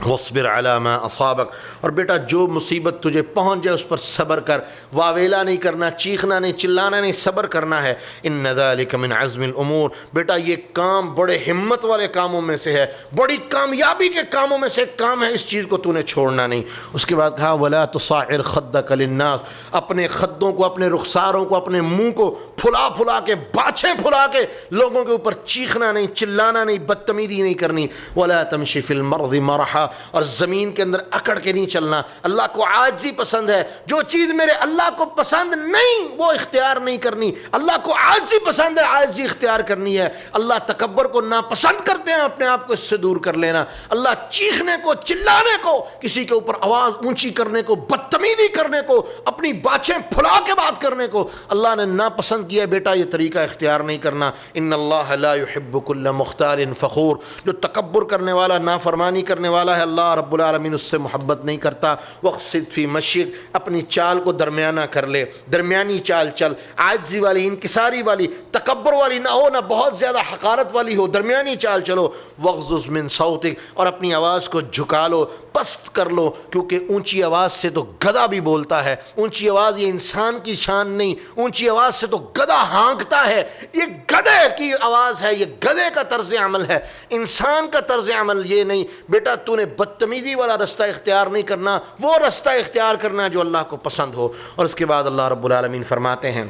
وَاصْبِرْ عَلَى مَا أَصَابَكَ، اور بیٹا جو مصیبت تجھے پہنچ جائے اس پر صبر کر، واویلا نہیں کرنا، چیخنا نہیں، چلانا نہیں، صبر کرنا ہے۔ إِنَّ ذَلِكَ مِنْ عَزْمِ الْأُمُورِ، بیٹا یہ کام بڑے ہمت والے کاموں میں سے ہے، بڑی کامیابی کے کاموں میں سے ایک کام ہے، اس چیز کو تو نے چھوڑنا نہیں۔ اس کے بعد کہا وَلَا تُصَعِّرْ خَدَّكَ لِلنَّاسِ، اپنے خدوں کو، اپنے رخساروں کو، اپنے منہ کو پھلا پھلا کے، باچھیں پھلا کے لوگوں کے اوپر چیخنا نہیں، چلانا نہیں، بدتمیزی نہیں کرنی۔ وَلَا تَمْشِ فِي الْأَرْضِ مَرَحًا، اور زمین کے اندر اکڑ کے نہیں چلنا۔ اللہ کو عاجزی پسند ہے، جو چیز میرے اللہ کو پسند نہیں وہ اختیار نہیں کرنی۔ اللہ کو عاجزی پسند ہے، عاجزی اختیار کرنی ہے۔ اللہ تکبر کو ناپسند کرتے ہیں، اپنے آپ کو اس سے دور کر لینا۔ اللہ چیخنے کو، چلانے کو، کسی کے اوپر آواز اونچی کرنے کو، بدتمیزی کرنے کو، اپنی باچھیں پھلا کے بات کرنے کو اللہ نے ناپسند کیا۔ بیٹا یہ طریقہ اختیار نہیں کرنا۔ ان اللہ لا يحب كل مختال فخور، جو تکبر کرنے والا، نافرمانی کرنے والا ہے اللہ رب العالمین اس سے محبت نہیں کرتا۔ وَاقْصِدْ فِي مَشْيِكَ، اپنی چال کو درمیانہ کر لے، درمیانی چال چل، عاجزی والی، انکساری والی، تکبر والی نہ ہو، نہ بہت زیادہ حقارت والی ہو، درمیانی چال چلو۔ وَاغْضُضْ مِنْ صَوْتِكَ، اور اپنی آواز کو جھکا لو، پست کر لو، کیونکہ اونچی آواز سے تو گدھا بھی بولتا ہے۔ اونچی آواز یہ انسان کی شان نہیں، اونچی آواز سے تو گدھا ہانکتا ہے۔ یہ گدھے کی آواز ہے، یہ گدھے کا طرز عمل ہے، انسان کا طرز عمل یہ نہیں۔ بیٹا تو نے بدتمیزی والا رستہ اختیار نہیں کرنا، وہ رستہ اختیار کرنا جو اللہ کو پسند ہو۔ اور اس کے بعد اللہ رب العالمین فرماتے ہیں،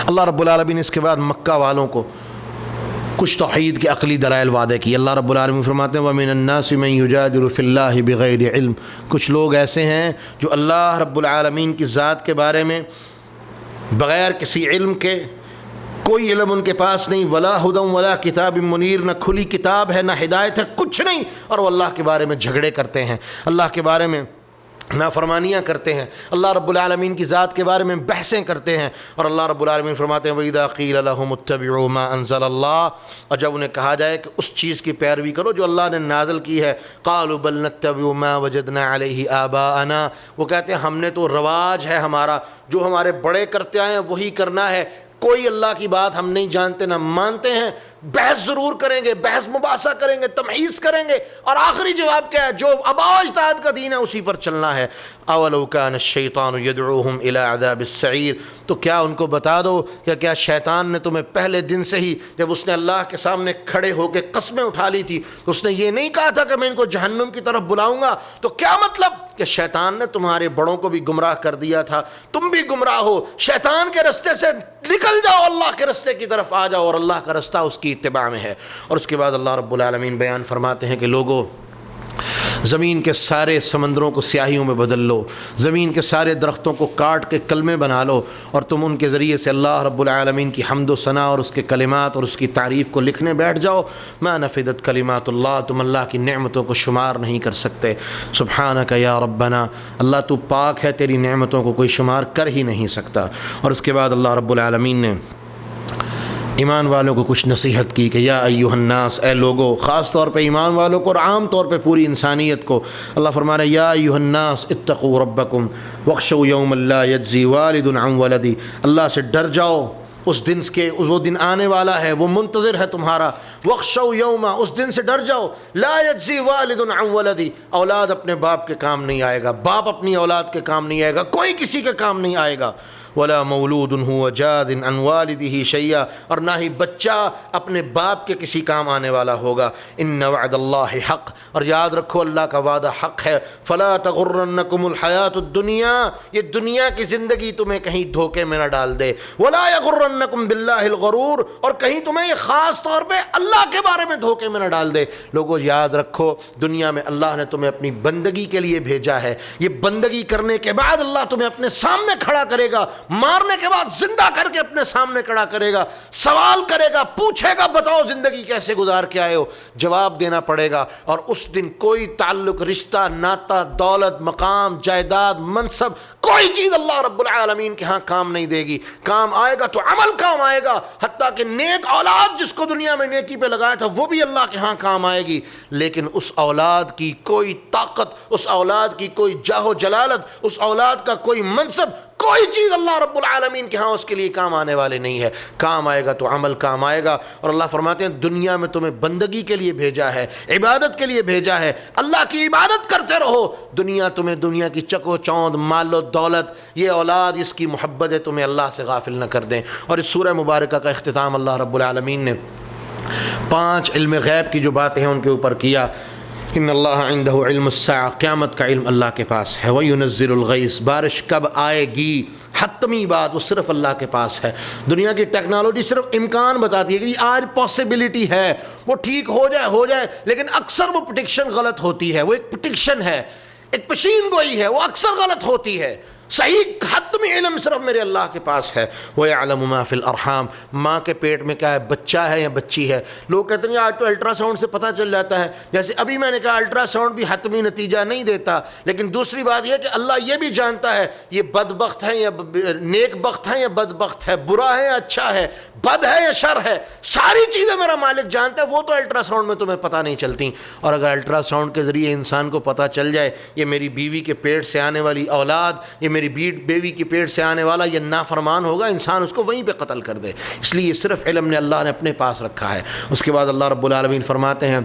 اللہ رب العالمین اس کے بعد مکہ والوں کو کچھ توحید کے عقلی دلائل وعدے کی۔ اللہ رب العالمین فرماتے ہیں وَمِنَ النَّاسِ مَن يُجَادِلُ فِي اللَّهِ بِغَيْرِ علم، کچھ لوگ ایسے ہیں جو اللہ رب العالمین کی ذات کے بارے میں بغیر کسی علم کے، کوئی علم ان کے پاس نہیں، ولا ہدی ولا کتاب منیر، نہ کھلی کتاب ہے نہ ہدایت ہے، کچھ نہیں، اور وہ اللہ کے بارے میں جھگڑے کرتے ہیں، اللہ کے بارے میں نافرمانیاں کرتے ہیں، اللہ رب العالمین کی ذات کے بارے میں بحثیں کرتے ہیں۔ اور اللہ رب العالمین فرماتے ہیں وَإِذَا قِيلَ لَهُمُ اتَّبِعُوا مَا أَنزَلَ اللَّهُ، اور جب انہیں کہا جائے کہ اس چیز کی پیروی کرو جو اللہ نے نازل کی ہے، قَالُوا بَلْ نَتَّبِعُ مَا وَجَدْنَا عَلَيْهِ آبَاءَنَا، وہ کہتے ہیں ہم نے تو رواج ہے ہمارا، جو ہمارے بڑے کرتے آئے ہیں وہی کرنا ہے، کوئی اللہ کی بات ہم نہیں جانتے نہ مانتے ہیں۔ بحث ضرور کریں گے، بحث مباحثہ کریں گے، تمحیص کریں گے، اور آخری جواب کیا ہے؟ جو آباء و اجداد کا دین ہے اسی پر چلنا ہے۔ اولو کان الشیطان یدعوہم الی عذاب السعیر، تو کیا ان کو بتا دو کہ کیا شیطان نے تمہیں پہلے دن سے ہی جب اس نے اللہ کے سامنے کھڑے ہو کے قسمیں اٹھا لی تھی تو اس نے یہ نہیں کہا تھا کہ میں ان کو جہنم کی طرف بلاؤں گا؟ تو کیا مطلب کہ شیطان نے تمہارے بڑوں کو بھی گمراہ کر دیا تھا، تم بھی گمراہ ہو، شیطان کے رستے سے نکل جاؤ، اللہ کے رستے کی طرف آ جاؤ، اور اللہ کا رستہ اس کی اتباع میں ہے۔ اور اس کے بعد اللہ رب العالمین بیان فرماتے ہیں کہ لوگوں، زمین کے سارے سمندروں کو سیاہیوں میں بدل لو، زمین کے سارے درختوں کو کاٹ کے کلمے بنا لو، اور تم ان کے ذریعے سے اللہ رب العالمین کی حمد و ثنا اور اس کے کلمات اور اس کی تعریف کو لکھنے بیٹھ جاؤ۔ ما نفدت کلمات اللہ، تم اللہ کی نعمتوں کو شمار نہیں کر سکتے۔ سبحانک یا ربنا، اللہ تو پاک ہے، تیری نعمتوں کو کوئی شمار کر ہی نہیں سکتا۔ اور اس کے بعد اللہ رب العالمین نے ایمان والوں کو کچھ نصیحت کی کہ یا ایھا الناس، اے لوگو، خاص طور پہ ایمان والوں کو اور عام طور پہ پوری انسانیت کو۔ اللہ فرما رہا ہے یا ایھا الناس اتقوا ربکم واخشوا یوما لا یجزی والد عن ولدی، اللہ سے ڈر جاؤ اس دن کے، وہ دن آنے والا ہے، وہ منتظر ہے تمہارا۔ واخشوا یوما، اس دن سے ڈر جاؤ، لا یجزی والد عن ولدی، اولاد اپنے باپ کے کام نہیں آئے گا، باپ اپنی اولاد کے کام نہیں آئے گا، کوئی کسی کے کام نہیں آئے گا۔ ولا مولود هو جاد عن والده شيئا، اور نہ ہی بچہ اپنے باپ کے کسی کام آنے والا ہوگا۔ ان وعد اللہ حق، اور یاد رکھو اللہ کا وعدہ حق ہے۔ فلا تغرنکم الحیات الدنیا، یہ دنیا کی زندگی تمہیں کہیں دھوکے میں نہ ڈال دے۔ ولا یغرنکم باللہ الغرور، اور کہیں تمہیں یہ خاص طور پہ اللہ کے بارے میں دھوکے میں نہ ڈال دے۔ لوگوں یاد رکھو، دنیا میں اللہ نے تمہیں اپنی بندگی کے لیے بھیجا ہے، یہ بندگی کرنے کے بعد اللہ تمہیں اپنے سامنے کھڑا کرے گا، مارنے کے بعد زندہ کر کے اپنے سامنے کھڑا کرے گا، سوال کرے گا، پوچھے گا بتاؤ زندگی کیسے گزار کے آئے ہو، جواب دینا پڑے گا۔ اور اس دن کوئی تعلق، رشتہ، ناتا، دولت، مقام، جائیداد، منصب، کوئی چیز اللہ رب العالمین کے ہاں کام نہیں دے گی۔ کام آئے گا تو عمل کام آئے گا، حتیٰ کہ نیک اولاد جس کو دنیا میں نیکی پہ لگایا تھا وہ بھی اللہ کے ہاں کام آئے گی، لیکن اس اولاد کی کوئی طاقت، اس اولاد کی کوئی جاہ و جلالت، اس اولاد کا کوئی منصب، کوئی چیز اللہ رب العالمین کے ہاں اس کے لیے کام آنے والے نہیں ہے۔ کام آئے گا تو عمل کام آئے گا۔ اور اللہ فرماتے ہیں دنیا میں تمہیں بندگی کے لیے بھیجا ہے، عبادت کے لیے بھیجا ہے، اللہ کی عبادت کرتے رہو۔ دنیا تمہیں، دنیا کی چک و چوند، مال و دولت، یہ اولاد، اس کی محبت ہے، تمہیں اللہ سے غافل نہ کر دیں۔ اور اس سورہ مبارکہ کا اختتام اللہ رب العالمین نے 5 علم غیب کی جو باتیں ہیں ان کے اوپر کیا۔ ان اللہ عندہ علم الساعہ، قیامت کا علم اللہ کے پاس ہے۔ وینزل الغیث، بارش کب آئے گی، حتمی بات وہ صرف اللہ کے پاس ہے۔ دنیا کی ٹیکنالوجی صرف امکان بتاتی ہے کہ آج پاسبلٹی ہے وہ ٹھیک ہو جائے، لیکن اکثر وہ پریڈکشن غلط ہوتی ہے۔ وہ ایک پریڈکشن ہے، ایک پیشین گوئی ہے، وہ اکثر غلط ہوتی ہے۔ صحیح حتمی علم صرف میرے اللہ کے پاس ہے. وَيَعْلَمُ مَا فِي الْأَرْحَامِ, ماں کے پیٹ میں کیا ہے, بچہ ہے یا بچی ہے. لوگ کہتے ہیں آج تو الٹرا ساؤنڈ سے پتہ چل جاتا ہے. جیسے ابھی میں نے کہا الٹرا ساؤنڈ بھی حتمی نتیجہ نہیں دیتا, لیکن دوسری بات یہ کہ اللہ یہ بھی جانتا ہے یہ بدبخت ہے یا نیک بخت ہے یا بدبخت ہے, برا ہے یا اچھا ہے, بد ہے یا شر ہے, ساری چیزیں میرا مالک جانتا ہے. وہ تو الٹرا ساؤنڈ میں تمہیں پتہ نہیں چلتی. اور اگر الٹرا ساؤنڈ کے ذریعے انسان کو پتہ چل جائے یہ میری بیوی کے پیٹ سے آنے والی اولاد, یہ میری بیوی کی پیٹ سے آنے والا یہ نافرمان ہوگا, انسان اس کو وہیں پہ قتل کر دے. اس لیے صرف علم نے اللہ نے اپنے پاس رکھا ہے. اس کے بعد اللہ رب العالمین فرماتے ہیں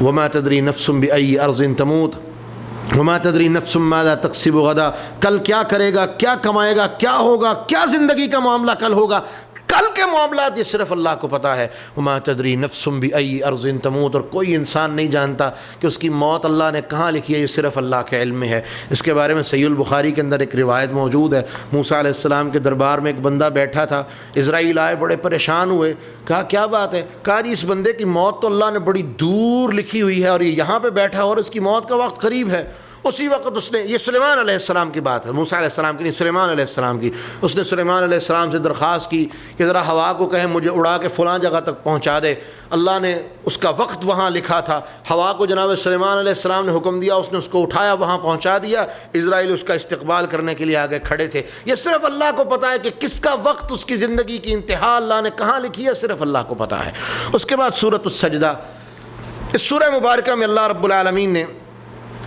وَمَا تَدْرِي نَفْسٌ بِأَيِّ أَرْضٍ تَمُوتُ وَمَا تَدْرِي نَفْسٌ مَاذَا تَكْسِبُ غَدًا, کل کیا کرے گا, کیا کمائے گا, کیا ہوگا, کیا زندگی کا معاملہ کل ہوگا, کل کے معاملات یہ صرف اللہ کو پتہ ہے. وَمَا تَدْرِي نَفْسٌ بِأَيِّ أَرْضٍ تَمُوتُ, اور کوئی انسان نہیں جانتا کہ اس کی موت اللہ نے کہاں لکھی ہے, یہ صرف اللہ کے علم میں ہے. اس کے بارے میں صحیح البخاری کے اندر ایک روایت موجود ہے. موسیٰ علیہ السلام کے دربار میں ایک بندہ بیٹھا تھا, اسرائیل آئے, بڑے پریشان ہوئے, کہا کیا بات ہے, کہا جی اس بندے کی موت تو اللہ نے بڑی دور لکھی ہوئی ہے اور یہ یہاں پہ بیٹھا اور اس کی موت کا وقت قریب ہے. اسی وقت اس نے, یہ سلیمان علیہ السلام کی بات ہے, موسیٰ علیہ السلام کی نہیں, سلیمان علیہ السلام کی, اس نے سلیمان علیہ السلام سے درخواست کی کہ ذرا ہوا کو کہیں مجھے اڑا کے فلاں جگہ تک پہنچا دے. اللہ نے اس کا وقت وہاں لکھا تھا. ہوا کو جناب سلیمان علیہ السلام نے حکم دیا, اس نے اس کو اٹھایا, وہاں پہنچا دیا. اسرائیل اس کا استقبال کرنے کے لیے آگے کھڑے تھے. یہ صرف اللہ کو پتہ ہے کہ کس کا وقت, اس کی زندگی کی انتہا اللہ نے کہاں لکھی ہے, صرف اللہ کو پتہ ہے. اس کے بعد سورۃ السجدہ, اس سورہ مبارکہ میں اللہ رب العالمین نے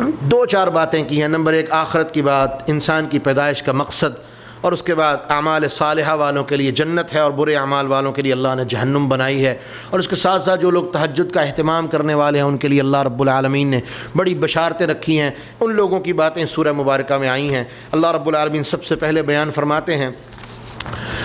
دو چار باتیں کی ہیں. نمبر ایک آخرت کی بات, انسان کی پیدائش کا مقصد, اور اس کے بعد اعمال صالحہ والوں کے لیے جنت ہے اور برے اعمال والوں کے لیے اللہ نے جہنم بنائی ہے. اور اس کے ساتھ ساتھ جو لوگ تہجد کا اہتمام کرنے والے ہیں ان کے لیے اللہ رب العالمین نے بڑی بشارتیں رکھی ہیں. ان لوگوں کی باتیں سورہ مبارکہ میں آئی ہیں. اللہ رب العالمین سب سے پہلے بیان فرماتے ہیں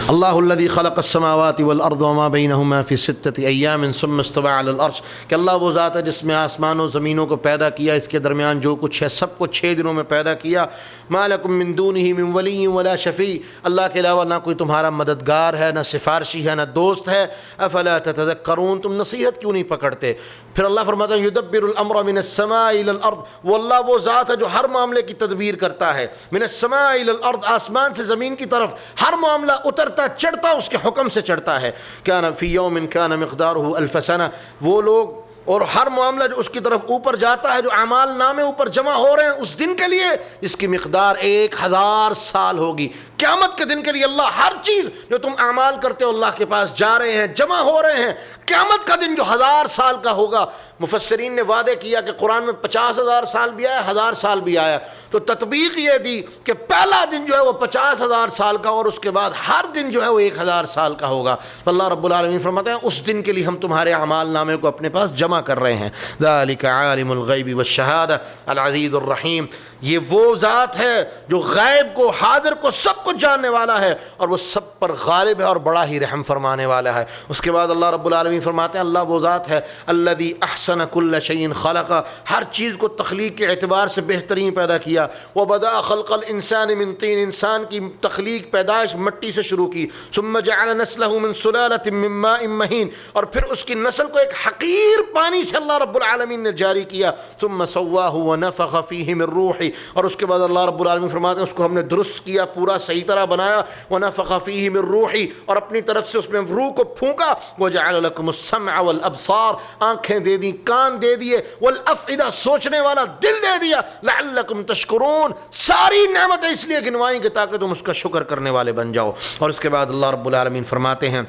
اللہ الذي خلق السماوات والارض وما بينهما في 6 ايام ثم استوى على العرش, کہ اللہ وہ ذات ہے جس میں آسمان و زمینوں کو پیدا کیا, اس کے درمیان جو کچھ ہے سب کو 6 دنوں میں پیدا کیا. ما لكم من دونه من ولي ولا شفيع, اللہ کے علاوہ نہ کوئی تمہارا مددگار ہے, نہ سفارشی ہے, نہ دوست ہے. افلا تتذکرون, تم نصیحت کیوں نہیں پکڑتے. پھر اللہ فرماتا ہے یدبر الامر من السماء الى الارض, وہ اللہ وہ ذات ہے جو ہر معاملے کی تدبیر کرتا ہے. من السماء الى الارض, آسمان سے زمین کی طرف ہر معاملہ اترتا چڑھتا اس کے حکم سے چڑھتا ہے. کان فی یوم کان مقدارہ الف سنہ, وہ لوگ اور ہر معاملہ جو اس کی طرف اوپر جاتا ہے, جو اعمال نامے اوپر جمع ہو رہے ہیں اس دن کے لیے اس کی مقدار 1000 سال ہوگی. قیامت کے دن کے لیے اللہ ہر چیز جو تم اعمال کرتے ہو اللہ کے پاس جا رہے ہیں, جمع ہو رہے ہیں. قیامت کا دن جو 1000 سال کا ہوگا, مفسرین نے وعدے کیا کہ قرآن میں 50,000 سال بھی آیا, 1000 سال بھی آیا, تو تطبیق یہ دی کہ پہلا دن جو ہے وہ 50,000 سال کا اور اس کے بعد ہر دن جو ہے وہ 1000 سال کا ہوگا. تو اللہ رب العالمین فرماتے ہیں اس دن کے لیے ہم تمہارے اعمال نامے کو اپنے پاس جمع کر رہے ہیں. ذالک عالم الغیب والشہادہ العزیز الرحیم, یہ وہ ذات ہے جو غیب کو حاضر کو سب کچھ جاننے والا ہے اور وہ سب پر غالب ہے اور بڑا ہی رحم فرمانے والا ہے. اس کے بعد اللہ رب العالمین فرماتے ہیں اللہ وہ ذات ہے الذی احسن کل شیء خلق, ہر چیز کو تخلیق کے اعتبار سے بہترین پیدا کیا. وبدأ خلق الانسان من طین, انسان کی تخلیق پیدائش مٹی سے شروع کی. ثم جعل نسلہ من سلالۃ من ماء مہین, اور پھر اس کی نسل کو ایک حقیر پانی سے اللہ رب العالمین نے جاری کیا. ثم سواہ ونفخ فیہ من روحہ, اور اس کے بعد اللہ رب العالمین فرماتے ہیں اس کو ہم نے درست کیا, پورا صحیح طرح بنایا. ونفخ فیہ من روحہ, اور اپنی طرف سے اس میں روح کو پھونکا. وجعل لکم السمع والابصار, آنکھیں دے دی, کان دے دیے. والافئدہ, سوچنے والا دل دے دیا. لعلکم تشکرون, ساری نعمتیں اس لیے گنوائیں کہ تاکہ تم اس کا شکر کرنے والے بن جاؤ. اور اس کے بعد اللہ رب العالمین فرماتے ہیں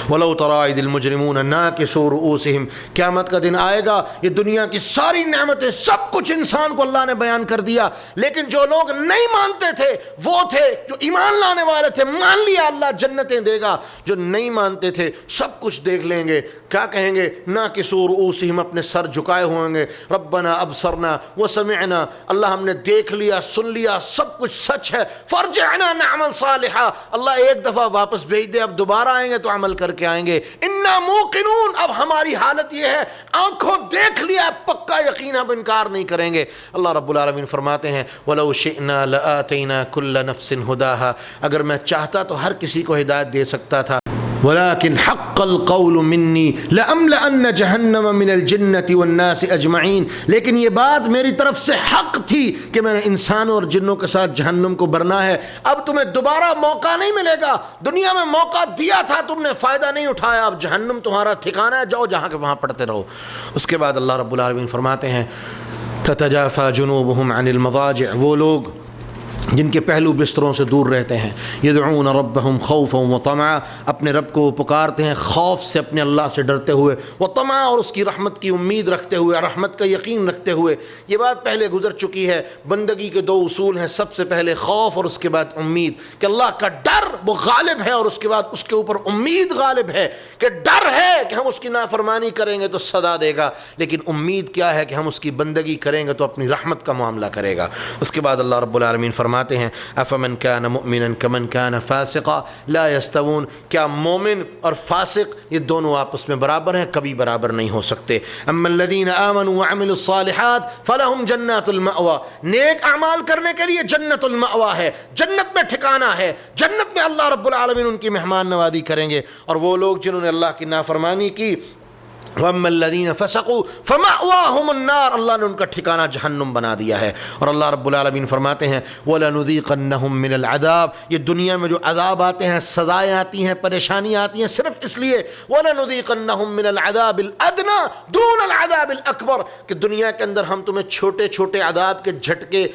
وَلَوْ تَرَىٰ إِذِ الْمُجْرِمُونَ نَاكِسُو رُؤُوسِهِمْ, قیامت کا دن آئے گا, یہ دنیا کی ساری نعمتیں سب کچھ انسان کو اللہ نے بیان کر دیا, لیکن جو لوگ نہیں مانتے تھے وہ تھے جو ایمان لانے والے تھے, مان لیا اللہ جنتیں دے گا. جو نہیں مانتے تھے سب کچھ دیکھ لیں گے, کیا کہیں گے, نَاكِسُو رُؤُوسِهِمْ, اپنے سر جھکائے ہوئیں گے. رَبَّنَا أَبْصَرْنَا وَسَمِعْنَا, اللہ ہم نے دیکھ لیا سن لیا سب کچھ سچ ہے. فَارْجِعْنَا نَعْمَلْ صَالِحًا, اللہ ایک دفعہ واپس بھیج دے, اب دوبارہ آئیں گے تو عمل کر کے آئیں گے. انا موقنون, اب ہماری حالت یہ ہے آنکھوں دیکھ لیا, پکا یقین, اب انکار نہیں کریں گے. اللہ رب العالمین فرماتے ہیں وَلَوْ شِئْنَا لَآتَيْنَا كُلَّ نَفْسٍ هُدَاهَا, اگر میں چاہتا تو ہر کسی کو ہدایت دے سکتا تھا. ولیکن حق القول منی لأملأن جہنم من الجنة والناس اجمعین، لیکن یہ بات میری طرف سے حق تھی کہ میں نے انسانوں اور جنوں کے ساتھ جہنم کو بھرنا ہے۔ اب تمہیں دوبارہ موقع نہیں ملے گا، دنیا میں موقع دیا تھا تم نے فائدہ نہیں اٹھایا، اب جہنم تمہارا ٹھکانہ ہے، جاؤ جہاں کے وہاں پڑھتے رہو۔ اس کے بعد اللہ رب العالمین فرماتے ہیں تتجافى جنوبهم عن المضاجع، وہ لوگ جن کے پہلو بستروں سے دور رہتے ہیں، یدعون ربهم خوفا وطمعا، اپنے رب کو پکارتے ہیں خوف سے، اپنے اللہ سے ڈرتے ہوئے، وطمعا، اور اس کی رحمت کی امید رکھتے ہوئے، رحمت کا یقین رکھتے ہوئے۔ یہ بات پہلے گزر چکی ہے، بندگی کے دو اصول ہیں، سب سے پہلے خوف اور اس کے بعد امید، کہ اللہ کا ڈر وہ غالب ہے، اور اس کے بعد اس کے اوپر امید غالب ہے، کہ ڈر ہے کہ ہم اس کی نافرمانی کریں گے تو سزا دے گا، لیکن امید کیا ہے کہ ہم اس کی بندگی کریں گے تو اپنی رحمت کا معاملہ کرے گا۔ اس کے بعد اللہ رب العالمین فرماتے ہیں افمن کان مؤمنا کمن کان فاسقا لا یستوون، کیا مومن اور فاسق یہ دونوں آپس میں برابر ہیں؟ کبھی برابر نہیں ہو سکتے۔ اما الذین آمنوا وعملوا الصالحات فلہم جنات المأوى، نیک اعمال کرنے کے لیے جنت المأوى ہے، جنت میں ٹھکانہ ہے، جنت میں اللہ رب العالمین ان کی مہمان نوازی کریں گے۔ اور وہ لوگ جنہوں نے اللہ کی نافرمانی کی، وَأَمَّا الَّذِينَ فَسَقُوا فَمَأْوَاهُمُ النَّارُ، اللہ نے ان کا ٹھکانہ جہنم بنا دیا ہے۔ اور اللہ رب العالمین فرماتے ہیں وَلَنُذِيقَنَّهُمْ مِنَ الْعَذَابِ، یہ دنیا میں جو عذاب آتے ہیں، سزائیں آتی ہیں، پریشانیاں آتی ہیں، صرف اس لیے وَلَنُذِيقَنَّهُمْ مِنَ الْعَذَابِ الْأَدْنَى دُونَ الْعَذَابِ الْأَكْبَرِ، کہ دنیا کے اندر ہم تمہیں چھوٹے چھوٹے عذاب کے جھٹکے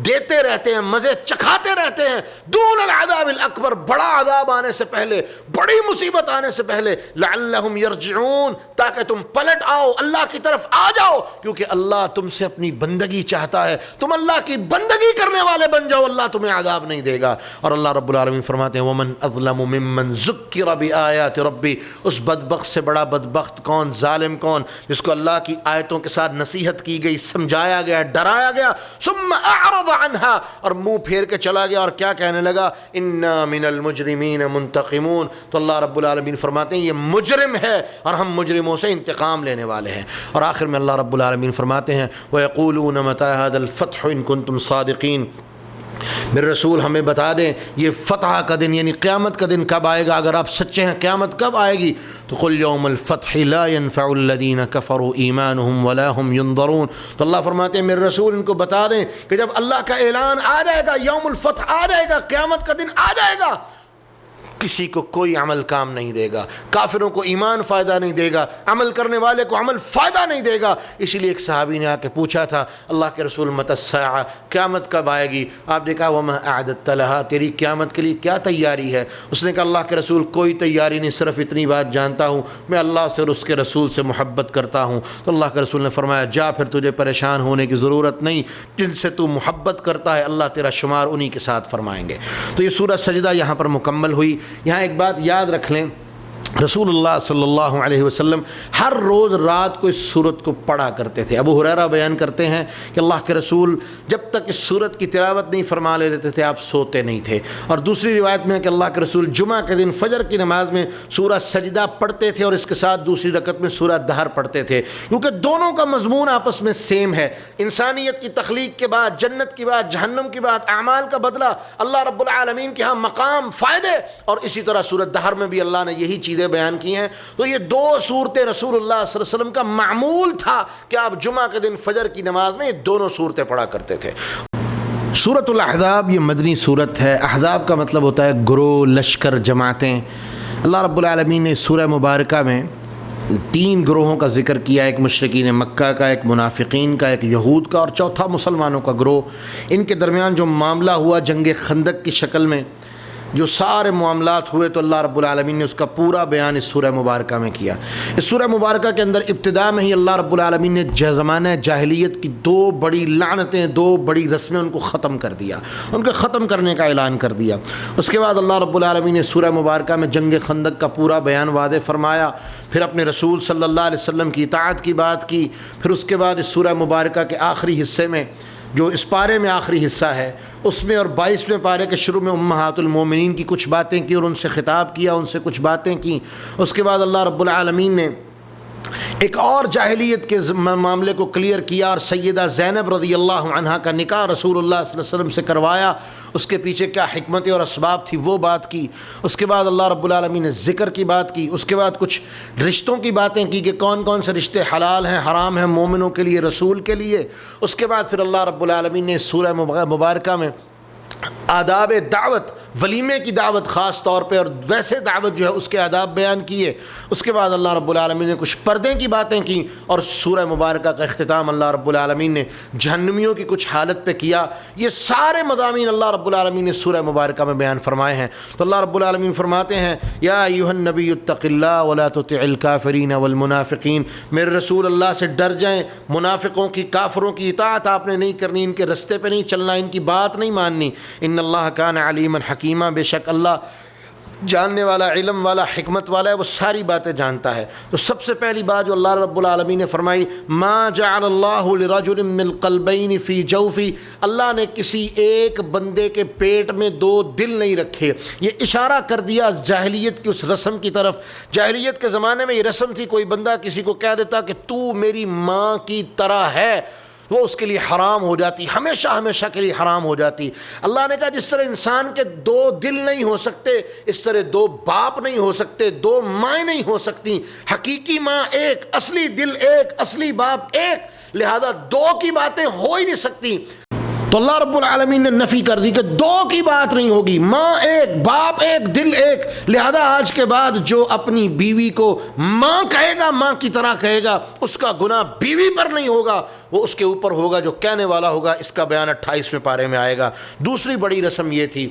دیتے رہتے ہیں، مزے چکھاتے رہتے ہیں، دون العذاب الاکبر، بڑا عذاب آنے سے پہلے، بڑی مصیبت آنے سے پہلے، لعلہم یرجعون، تاکہ تم پلٹ آؤ، اللہ کی طرف آ جاؤ، کیونکہ اللہ تم سے اپنی بندگی چاہتا ہے، تم اللہ کی بندگی کرنے والے بن جاؤ، اللہ تمہیں عذاب نہیں دے گا۔ اور اللہ رب العالمین فرماتے ہیں ومن اظلم ممن ذکر بآیات ربی، اس بدبخت سے بڑا بدبخت کون، ظالم کون، جس کو اللہ کی آیتوں کے ساتھ نصیحت کی گئی، سمجھایا گیا، ڈرایا گیا، ثم اعرض عنها، اور منہ پھیر کے چلا گیا، اور کیا کہنے لگا، انا من المجرمین منتقمون، تو اللہ رب العالمین فرماتے ہیں یہ مجرم ہے اور ہم مجرموں سے انتقام لینے والے ہیں۔ اور آخر میں اللہ رب العالمین فرماتے ہیں وَيَقُولُونَ مَتَى هَذَا الْفَتْحُ إِن كُنتُمْ صَادِقِينَ، میرے رسول ہمیں بتا دیں یہ فتح کا دن یعنی قیامت کا دن کب آئے گا، اگر آپ سچے ہیں قیامت کب آئے گی؟ تو قل یوم الفتح لا ينفع الذین کفروا ایمانهم ولا هم ينظرون، تو اللہ فرماتے ہیں میرے رسول ان کو بتا دیں کہ جب اللہ کا اعلان آ جائے گا، یوم الفتح آ جائے گا، قیامت کا دن آ جائے گا، کسی کو کوئی عمل کام نہیں دے گا، کافروں کو ایمان فائدہ نہیں دے گا، عمل کرنے والے کو عمل فائدہ نہیں دے گا۔ اسی لیے ایک صحابی نے آ کے پوچھا تھا اللہ کے رسول متی الساعہ، قیامت کب آئے گی؟ آپ نے کہا وما اعددت لها، تیری قیامت کے لیے کیا تیاری ہے؟ اس نے کہا اللہ کے رسول کوئی تیاری نہیں، صرف اتنی بات جانتا ہوں میں اللہ سے اور اس کے رسول سے محبت کرتا ہوں۔ تو اللہ کے رسول نے فرمایا جا پھر تجھے پریشان ہونے کی ضرورت نہیں، جن سے تو محبت کرتا ہے اللہ تیرا شمار انہی کے ساتھ فرمائیں گے۔ تو یہ سورہ سجدہ یہاں پر مکمل ہوئی۔ یہاں ایک بات یاد رکھ لیں، رسول اللہ صلی اللہ علیہ وسلم ہر روز رات کو اس سورت کو پڑھا کرتے تھے۔ ابو ہریرہ بیان کرتے ہیں کہ اللہ کے رسول جب تک اس سورت کی تلاوت نہیں فرما لیتے تھے آپ سوتے نہیں تھے۔ اور دوسری روایت میں ہے کہ اللہ کے رسول جمعہ کے دن فجر کی نماز میں سورہ سجدہ پڑھتے تھے اور اس کے ساتھ دوسری رکعت میں سورہ دہر پڑھتے تھے، کیونکہ دونوں کا مضمون آپس میں سیم ہے۔ انسانیت کی تخلیق کے بعد، جنت کی بات، جہنم کی بات، اعمال کا بدلہ، اللہ رب العالمین کے ہاں مقام، فائدے، اور اسی طرح سورہ دہر میں بھی اللہ نے یہی چیزیں بیان کی ہیں۔ تو یہ دو صورتیں رسول اللہ صلی اللہ علیہ وسلم کا معمول تھا کہ آپ جمعہ کے دن فجر کی نماز میں یہ دونوں صورتیں پڑھا کرتے تھے۔ سورۃ الاحزاب یہ مدنی صورت ہے۔ احزاب کا مطلب ہوتا ہے گروہ، لشکر، جماعتیں۔ اللہ رب العالمین نے سورہ مبارکہ میں 3 گروہوں کا ذکر کیا، ایک مشرکین مکہ کا، ایک منافقین کا، ایک یہود کا، اور چوتھا مسلمانوں کا گروہ۔ ان کے درمیان جو معاملہ ہوا جنگ خندق کی شکل میں، جو سارے معاملات ہوئے، تو اللہ رب العالمین نے اس کا پورا بیان اس سورہ مبارکہ میں کیا۔ اس سورہ مبارکہ کے اندر ابتدا میں ہی اللہ رب العالمین نے زمانہ جاہلیت کی 2 بڑی لعنتیں، 2 بڑی رسمیں ان کو ختم کر دیا، ان کے ختم کرنے کا اعلان کر دیا۔ اس کے بعد اللہ رب العالمین نے سورہ مبارکہ میں جنگ خندق کا پورا بیان واضح فرمایا، پھر اپنے رسول صلی اللہ علیہ وسلم کی اطاعت کی بات کی، پھر اس کے بعد اس سورہ مبارکہ کے آخری حصے میں جو اس پارے میں آخری حصہ ہے اس میں، اور 22ویں پارے کے شروع میں امہات المومنین کی کچھ باتیں کی اور ان سے خطاب کیا، ان سے کچھ باتیں کی۔ اس کے بعد اللہ رب العالمین نے ایک اور جاہلیت کے معاملے کو کلیئر کیا اور سیدہ زینب رضی اللہ عنہا کا نکاح رسول اللہ صلی اللہ علیہ وسلم سے کروایا. اس کے پیچھے کیا حکمتیں اور اسباب تھی وہ بات کی. اس کے بعد اللہ رب العالمین نے ذکر کی بات کی. اس کے بعد کچھ رشتوں کی باتیں کی کہ کون کون سے رشتے حلال ہیں حرام ہیں مومنوں کے لیے رسول کے لیے. اس کے بعد پھر اللہ رب العالمین نے سورہ مبارکہ میں آداب دعوت ولیمے کی دعوت خاص طور پہ اور ویسے دعوت جو ہے اس کے آداب بیان کیے. اس کے بعد اللہ رب العالمین نے کچھ پردے کی باتیں کی اور سورہ مبارکہ کا اختتام اللہ رب العالمین نے جہنمیوں کی کچھ حالت پہ کیا. یہ سارے مضامین اللہ رب العالمین نے سورہ مبارکہ میں بیان فرمائے ہیں. تو اللہ رب العالمین فرماتے ہیں یا ایھا النبی اتق اللہ ولا تطع الکافرین والمنافقین، میرے رسول اللہ سے ڈر جائیں، منافقوں کی کافروں کی اطاعت آپ نے نہیں کرنی، ان کے رستے پہ نہیں چلنا، ان کی بات نہیں ماننی. ان اللہ کان علیما حکیما، بے شک اللہ جاننے والا علم والا حکمت والا ہے، وہ ساری باتیں جانتا ہے. تو سب سے پہلی بات جو اللہ رب العالمین نے فرمائی ما جعل اللہ لرجل من قلبین فی جوفی، اللہ نے کسی ایک بندے کے پیٹ میں دو دل نہیں رکھے. یہ اشارہ کر دیا جاہلیت کی اس رسم کی طرف. جاہلیت کے زمانے میں یہ رسم تھی کوئی بندہ کسی کو کہہ دیتا کہ تو میری ماں کی طرح ہے، وہ اس کے لیے حرام ہو جاتی، ہمیشہ ہمیشہ کے لیے حرام ہو جاتی. اللہ نے کہا جس طرح انسان کے دو دل نہیں ہو سکتے اس طرح دو باپ نہیں ہو سکتے، دو مائیں نہیں ہو سکتی. حقیقی ماں ایک، اصلی دل ایک، اصلی باپ ایک، لہذا دو کی باتیں ہو ہی نہیں سکتی. تو اللہ رب العالمین نے نفی کر دی کہ دو کی بات نہیں ہوگی، ماں ایک، باپ ایک، دل ایک. لہذا آج کے بعد جو اپنی بیوی کو ماں کہے گا، ماں کی طرح کہے گا، اس کا گناہ بیوی پر نہیں ہوگا، وہ اس کے اوپر ہوگا جو کہنے والا ہوگا. اس کا بیان 28ویں پارے میں آئے گا. دوسری بڑی رسم یہ تھی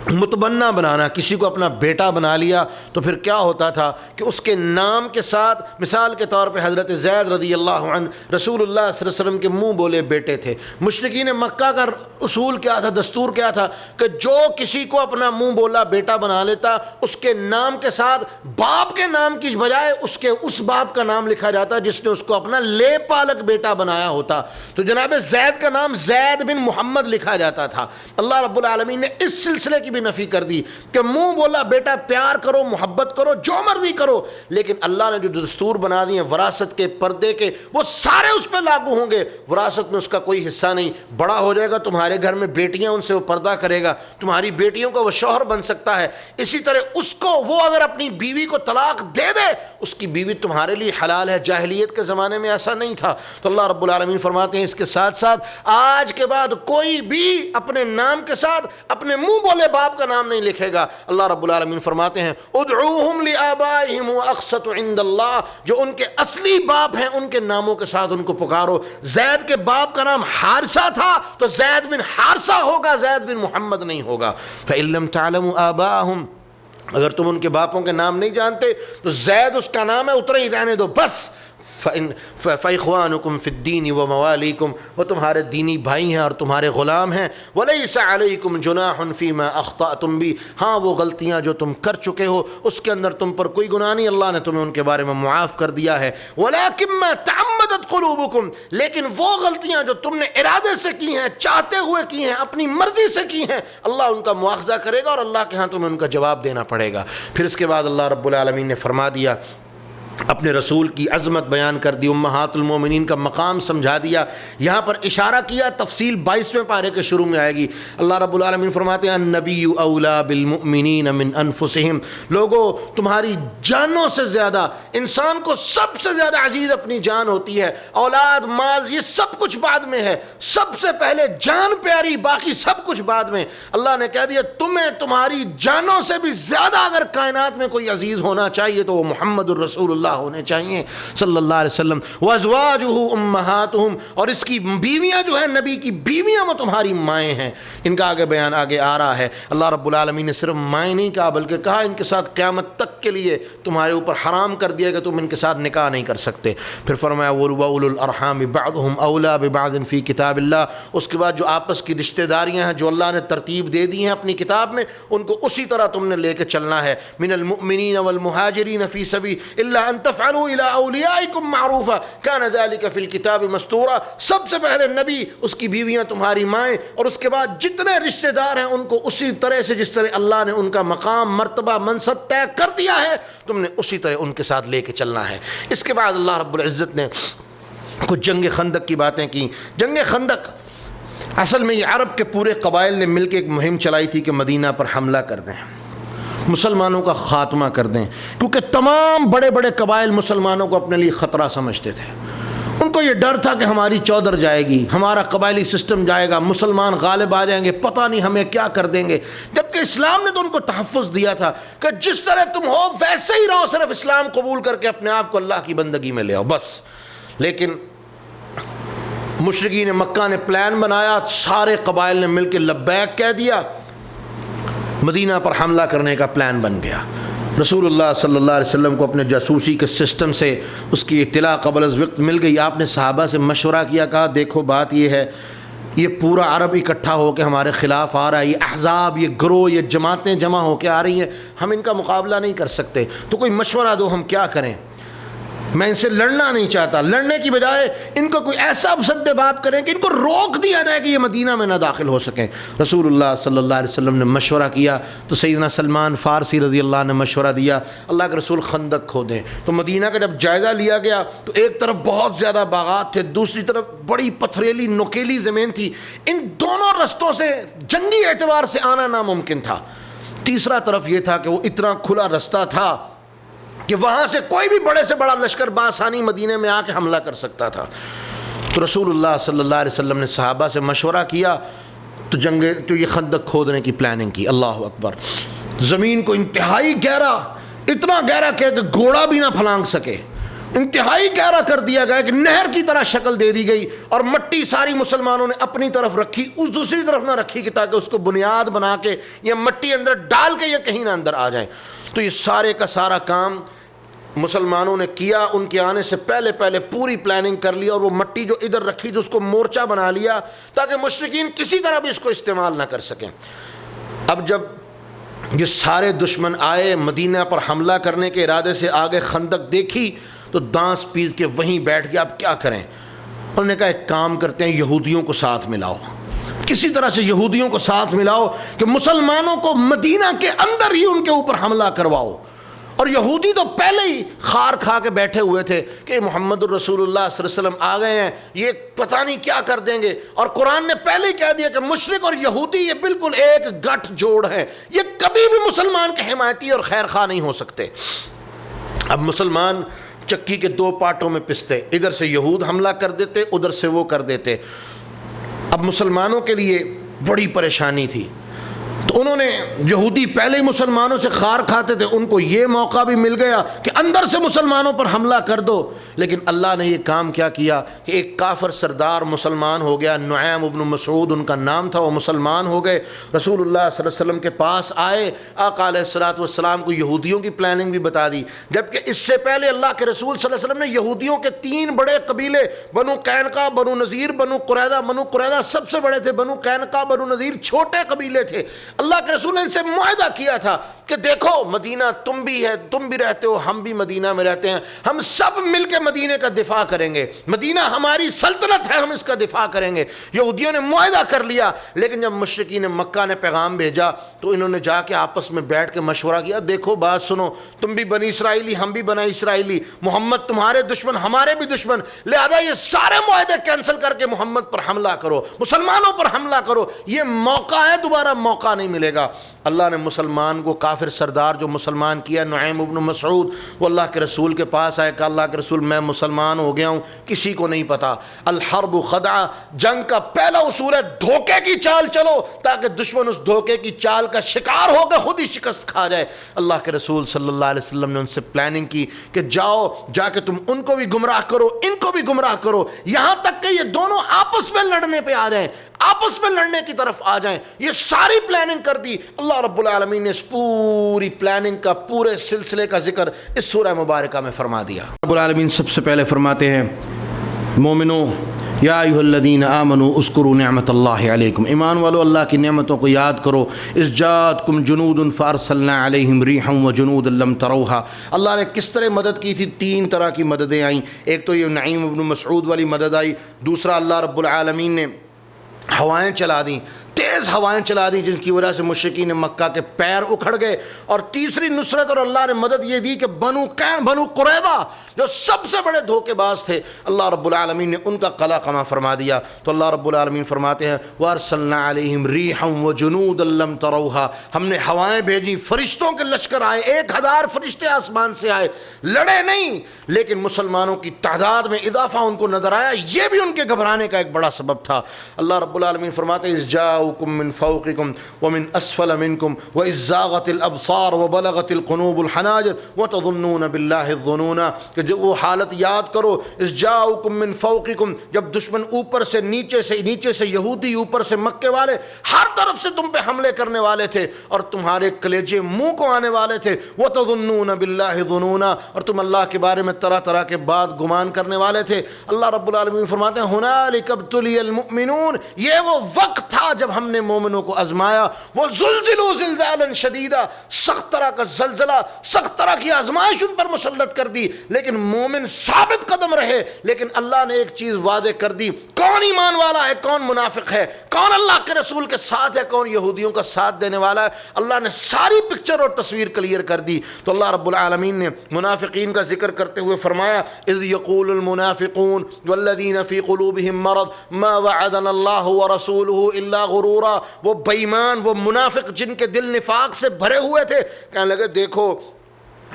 متبنہ بنانا. کسی کو اپنا بیٹا بنا لیا تو پھر کیا ہوتا تھا کہ اس کے نام کے ساتھ، مثال کے طور پہ حضرت زید رضی اللہ عنہ رسول اللہ صلی اللہ علیہ وسلم کے منہ بولے بیٹے تھے. مشرکین مکہ کا اصول کیا تھا، دستور کیا تھا کہ جو کسی کو اپنا منہ بولا بیٹا بنا لیتا اس کے نام کے ساتھ باپ کے نام کی بجائے اس باپ کا نام لکھا جاتا جس نے اس کو اپنا لے پالک بیٹا بنایا ہوتا. تو جناب زید کا نام زید بن محمد لکھا جاتا تھا. اللہ رب العالمین نے اس سلسلے کی بھی نفی کر دی کہ منہ بولا بیٹا پیار کرو، محبت کرو، جو مرضی کرو، لیکن اللہ نے جو دستور بنا دیے وراثت کے، پردے کے، وہ سارے اس پہ لاگو ہوں گے. وراثت میں اس کا کوئی حصہ نہیں. بڑا ہو جائے گا تمہارے گھر میں بیٹیاں، ان سے وہ پردہ کرے گا، تمہاری بیٹیوں کو وہ شوہر بن سکتا ہے. اسی طرح اس کو وہ اگر اپنی بیوی کو طلاق دے دے اس کی بیوی تمہارے لیے حلال ہے. جاہلیت کے زمانے میں ایسا نہیں تھا. تو اللہ رب العالمین فرماتے ہیں اس کے ساتھ ساتھ آج کے بعد کوئی بھی اپنے نام کے ساتھ اپنے منہ بولے باپ کا نام نہیں لکھے گا. اللہ رب العالمین فرماتے ہیں ادعوہم لآبائہم واقسط عند اللہ، جو ان کے اصلی باپ ہیں ان کے ناموں کے ساتھ ان کو پکارو. زید کے باپ کا نام حارثہ تھا تو زید بن حارثہ ہوگا، زید بن محمد نہیں ہوگا. فإن لم تعلموا آباءہم، اگر تم ان کے باپوں کے نام نہیں جانتے تو زید اس کا نام ہے، اترے ہی رہنے دو بس. فإخوانکم فی الدین وموالیکم، وہ تمہارے دینی بھائی ہیں اور تمہارے غلام ہیں. ولیس علیکم جناح فیما اخطأتم بھی، ہاں وہ غلطیاں جو تم کر چکے ہو اس کے اندر تم پر کوئی گناہ نہیں، اللہ نے تمہیں ان کے بارے میں معاف کر دیا ہے. ولیکن ما تعمدت قلوبکم، لیکن وہ غلطیاں جو تم نے ارادے سے کی ہیں، چاہتے ہوئے کی ہیں، اپنی مرضی سے کی ہیں، اللہ ان کا مواخذہ کرے گا اور اللہ کے ہاں تمہیں ان کا جواب دینا پڑے گا. پھر اس کے بعد اللہ رب العالمین نے فرما دیا، اپنے رسول کی عظمت بیان کر دی، امہات المومنین کا مقام سمجھا دیا. یہاں پر اشارہ کیا، تفصیل 22ویں پارے کے شروع میں آئے گی. اللہ رب العالمین فرماتے ہیں النبی اولا بالمؤمنین من انفسہم، لوگوں تمہاری جانوں سے زیادہ، انسان کو سب سے زیادہ عزیز اپنی جان ہوتی ہے. اولاد، مال، یہ سب کچھ بعد میں ہے، سب سے پہلے جان پیاری، باقی سب کچھ بعد میں. اللہ نے کہہ دیا تمہیں تمہاری جانوں سے بھی زیادہ اگر کائنات میں کوئی عزیز ہونا چاہیے تو وہ محمد الرسول اللہ ہونے چاہیے صلی اللہ علیہ وسلم. وازواجہ امہاتہم، اور اس کی بیویاں جو ہیں نبی کی بیویاں وہ تمہاری مائیں ہیں. ان کا آگے بیان آگے آ رہا ہے. اللہ رب العالمین نے صرف مائیں نہیں کہا بلکہ کہا ان کے ساتھ قیامت تک کے لیے تمہارے اوپر حرام کر دیا کہ تم ان کے ساتھ نکاح نہیں کر سکتے. پھر فرمایا وَأُولُو الْأَرْحَامِ بَعْضُهُمْ أَوْلَىٰ بِبَعْضٍ فِي کتاب اللہ. اس کے بعد جو آپس کی رشتہ داریاں ہیں جو اللہ نے ترتیب دے دی ہیں اپنی کتاب میں، ان کو اسی طرح تم نے لے کے چلنا ہے. من المؤمنین والمہاجرین فی سبیل اللہ ان تفعلوا الى اولیائکم معروفا کان ذلک فی الکتاب مستورا. سب سے پہلے نبی، اس کی بیویاں تمہاری مائیں، اور اس کے بعد جتنے رشتہ دار ہیں ان کو اسی طرح سے جس طرح اللہ نے ان کا مقام مرتبہ منصب طے کر دیا ہے تم نے اسی طرح ان کے ساتھ لے کے چلنا ہے. اس کے بعد اللہ رب العزت نے کچھ جنگ خندق کی باتیں کی. جنگ خندق اصل میں یہ عرب کے پورے قبائل نے مل کے ایک مہم چلائی تھی کہ مدینہ پر حملہ کر دیں، مسلمانوں کا خاتمہ کر دیں، کیونکہ تمام بڑے بڑے قبائل مسلمانوں کو اپنے لیے خطرہ سمجھتے تھے. ان کو یہ ڈر تھا کہ ہماری چودر جائے گی، ہمارا قبائلی سسٹم جائے گا، مسلمان غالب آ جائیں گے، پتہ نہیں ہمیں کیا کر دیں گے. جبکہ اسلام نے تو ان کو تحفظ دیا تھا کہ جس طرح تم ہو ویسے ہی رہو، صرف اسلام قبول کر کے اپنے آپ کو اللہ کی بندگی میں لے آؤ بس. لیکن مشرکین مکہ نے پلان بنایا، سارے قبائل نے مل کے لبیک کہہ دیا، مدینہ پر حملہ کرنے کا پلان بن گیا. رسول اللہ صلی اللہ علیہ وسلم کو اپنے جاسوسی کے سسٹم سے اس کی اطلاع قبل از وقت مل گئی. آپ نے صحابہ سے مشورہ کیا، کہا دیکھو بات یہ ہے، یہ پورا عرب اکٹھا ہو کے ہمارے خلاف آ رہا ہے، یہ احزاب، یہ گروہ، یہ جماعتیں جمع ہو کے آ رہی ہیں، ہم ان کا مقابلہ نہیں کر سکتے، تو کوئی مشورہ دو ہم کیا کریں. میں ان سے لڑنا نہیں چاہتا، لڑنے کی بجائے ان کو کوئی ایسا مسد باب کریں کہ ان کو روک دیا جائے کہ یہ مدینہ میں نہ داخل ہو سکیں. رسول اللہ صلی اللہ علیہ وسلم نے مشورہ کیا تو سیدنا سلمان فارسی رضی اللہ عنہ نے مشورہ دیا اللہ کے رسول خندق کھودیں. تو مدینہ کا جب جائزہ لیا گیا تو ایک طرف بہت زیادہ باغات تھے، دوسری طرف بڑی پتھریلی نوکیلی زمین تھی، ان دونوں رستوں سے جنگی اعتبار سے آنا ناممکن تھا. تیسرا طرف یہ تھا کہ وہ اتنا کھلا رستہ تھا کہ وہاں سے کوئی بھی بڑے سے بڑا لشکر بآسانی مدینے میں آ کے حملہ کر سکتا تھا. تو رسول اللہ صلی اللہ علیہ وسلم نے صحابہ سے مشورہ کیا تو یہ خندق کھودنے کی پلاننگ کی. اللہ اکبر. زمین کو انتہائی گہرا، اتنا گہرا کہ گھوڑا بھی نہ پھلانگ سکے، انتہائی گہرا کر دیا گیا کہ نہر کی طرح شکل دے دی گئی، اور مٹی ساری مسلمانوں نے اپنی طرف رکھی، اس دوسری طرف نہ رکھی کہ تاکہ اس کو بنیاد بنا کے یا مٹی اندر ڈال کے یا کہیں نہ اندر آ جائیں. تو یہ سارے کا سارا کام مسلمانوں نے کیا. ان کے آنے سے پہلے پوری پلاننگ کر لی، اور وہ مٹی جو ادھر رکھی تو اس کو مورچہ بنا لیا تاکہ مشرکین کسی طرح بھی اس کو استعمال نہ کر سکیں. اب جب یہ سارے دشمن آئے مدینہ پر حملہ کرنے کے ارادے سے، آگے خندق دیکھی تو دانس پیس کے وہیں بیٹھ گیا. اب کیا کریں؟ انہوں نے کہا ایک کام کرتے ہیں، یہودیوں کو ساتھ ملاؤ، کسی طرح سے یہودیوں کو ساتھ ملاؤ کہ مسلمانوں کو مدینہ کے اندر ہی ان کے اوپر حملہ کرواؤ. اور یہودی تو پہلے ہی خار کھا کے بیٹھے ہوئے تھے کہ محمد الرسول اللہ صلی اللہ علیہ وسلم آ گئے ہیں، یہ پتہ نہیں کیا کر دیں گے. اور قرآن نے پہلے ہی کہہ دیا کہ مشرک اور یہودی یہ بالکل ایک گٹھ جوڑ ہے، یہ کبھی بھی مسلمان کے حمایتی اور خیر خواہ نہیں ہو سکتے. اب مسلمان چکی کے دو پارٹوں میں پستے، ادھر سے یہود حملہ کر دیتے، ادھر سے وہ کر دیتے. اب مسلمانوں کے لیے بڑی پریشانی تھی. تو انہوں نے، یہودی پہلے ہی مسلمانوں سے خار کھاتے تھے، ان کو یہ موقع بھی مل گیا کہ اندر سے مسلمانوں پر حملہ کر دو. لیکن اللہ نے یہ کام کیا کیا کہ ایک کافر سردار مسلمان ہو گیا، نعیم ابن مسعود ان کا نام تھا، وہ مسلمان ہو گئے. رسول اللہ صلی اللہ علیہ وسلم کے پاس آئے، آقا علیہ الصلوۃ والسلام کو یہودیوں کی پلاننگ بھی بتا دی. جبکہ اس سے پہلے اللہ کے رسول صلی اللہ علیہ وسلم نے یہودیوں کے 3 بڑے قبیلے، بنو قینقاع، بنو نذیر، بنو قریظہ. بنو قریظہ سب سے بڑے تھے، بنو قینقاع، بنو نذیر چھوٹے قبیلے تھے. اللہ کے رسول نے ان سے معاہدہ کیا تھا کہ دیکھو مدینہ تم بھی ہے، تم بھی رہتے ہو، ہم بھی مدینہ میں رہتے ہیں، ہم سب مل کے مدینہ کا دفاع کریں گے، مدینہ ہماری سلطنت ہے، ہم اس کا دفاع کریں گے. یہودیوں نے معاہدہ کر لیا. لیکن جب مشرکین مکہ نے پیغام بھیجا تو انہوں نے جا کے آپس میں بیٹھ کے مشورہ کیا، دیکھو بات سنو، تم بھی بنی اسرائیلی، ہم بھی بنی اسرائیلی، محمد تمہارے دشمن، ہمارے بھی دشمن، لہذا یہ سارے معاہدے کینسل کر کے محمد پر حملہ کرو، مسلمانوں پر حملہ کرو. یہ موقع ہے، دوبارہ موقع نہیں ملے گا. اللہ نے مسلمان کو، کافر سردار جو مسلمان کیا، نعیم ابن مسعود، وہ اللہ کے رسول کے پاس آئے کہ اللہ کے رسول میں مسلمان ہو گیا ہوں، کسی کو نہیں پتا. الحرب خدعہ، جنگ کا پہلا اصول ہے دھوکے کی چال چلو تاکہ دشمن اس دھوکے کی چال کا شکار ہو کے خود ہی شکست کھا جائے. اللہ کے رسول صلی اللہ علیہ وسلم نے ان سے پلاننگ کی کہ جاؤ، جا کے تم ان کو بھی گمراہ کرو، ان کو بھی گمراہ کرو، یہاں تک کہ یہ دونوں آپس میں لڑنے پہ آ جائیں، آپس میں لڑنے کی طرف آ جائیں. یہ ساری پلاننگ کر دی. اللہ رب العالمین نے اس پوری پلاننگ کا پورے سلسلے کا ذکر اس سورہ مبارکہ میں فرما دیا. رب العالمین سب سے پہلے فرماتے ہیں مومنوں یا ایھا الذین آمنوا اذکروا نعمت اللہ علیکم، ایمان والو اللہ کی نعمتوں کو یاد کرو، اذ جاءتکم جنود فارسلنا علیہم ریحا وجنودا لم تروها، اللہ نے کس طرح مدد کی تھی، 3 طرح کی مددیں آئیں، ایک تو یہ نعیم بن مسعود والی مدد آئی، دوسرا اللہ رب العالمین نے ہوائیں چلا دیں، تیز ہوائیں چلا دیں جن کی وجہ سے مشرکین مکہ کے پیر اکھڑ گئے، اور تیسری نصرت اور اللہ نے مدد یہ دی کہ بنو قریظہ جو سب سے بڑے دھوکے باز تھے، اللہ رب العالمین نے ان کا قلع قمع فرما دیا۔ تو اللہ رب العالمین فرماتے ہیں وَأَرْسَلْنَا عَلَيْهِمْ رِيحًا وَجُنُودًا لَمْ تَرَوْهَا، ہم نے ہوائیں بھیجی، فرشتوں کے لشکر آئے، 1000 فرشتے آسمان سے آئے، لڑے نہیں لیکن مسلمانوں کی تعداد میں اضافہ ان کو نظر آیا، یہ بھی ان کے گھبرانے کا ایک بڑا سبب تھا۔ اللہ رب العالمین فرماتے ہیں اِذْ جَاءُوكُم مِّن فَوْقِكُمْ وَمِنْ أَسْفَلَ مِنْكُمْ وَإِذْ زَاغَتِ الْأَبْصَارُ وَبَلَغَتِ الْقُلُوبُ الْحَنَاجِرَ وَتَظُنُّونَ بِاللَّهِ الظُّنُونَ، کہ جب وہ حالت یاد کرو، اِذْ جَاءُوكُم مِّن فَوْقِكُمْ، جب دشمن اوپر سے نیچے سے یہودی اوپر سے مکے والے ہر طرف سے تم پہ حملے کرنے والے تھے اور تمہارے کلیجے منہ کو آنے والے تھے، وَتَظُنُّونَ بِاللَّهِ الظُّنُونَ، اور تم اللہ کے بارے میں طرح طرح کے بات گمان کرنے والے تھے۔ اللہ رب العالمین فرماتے ہیں هُنَالِكَ ابْتُلِيَ الْمُؤْمِنُونَ، یہ وہ وقت تھا جب ہم نے مومنوں کو آزمایا، وہ زلزلوا زلزالا شدیدا، سخت طرح کا زلزلہ، سخت طرح کی آزمائش ان پر مسلط کر دی، لیکن مومن ثابت قدم رہے۔ لیکن اللہ نے ایک چیز واضح کر دی، کون ایمان والا ہے، کون منافق ہے، کون اللہ کے رسول کے ساتھ ہے، کون یہودیوں کا ساتھ دینے والا ہے، اللہ نے ساری پکچر اور تصویر کلیئر کر دی۔ تو اللہ رب العالمین نے منافقین کا ذکر کرتے ہوئے فرمایا اذ یقول المنافقون والذین فی قلوبہم مرض ما وعدنا اللہ ورسولہ الا غرورا، وہ بے ایمان، وہ منافق جن کے دل نفاق سے بھرے ہوئے تھے، کہنے لگے دیکھو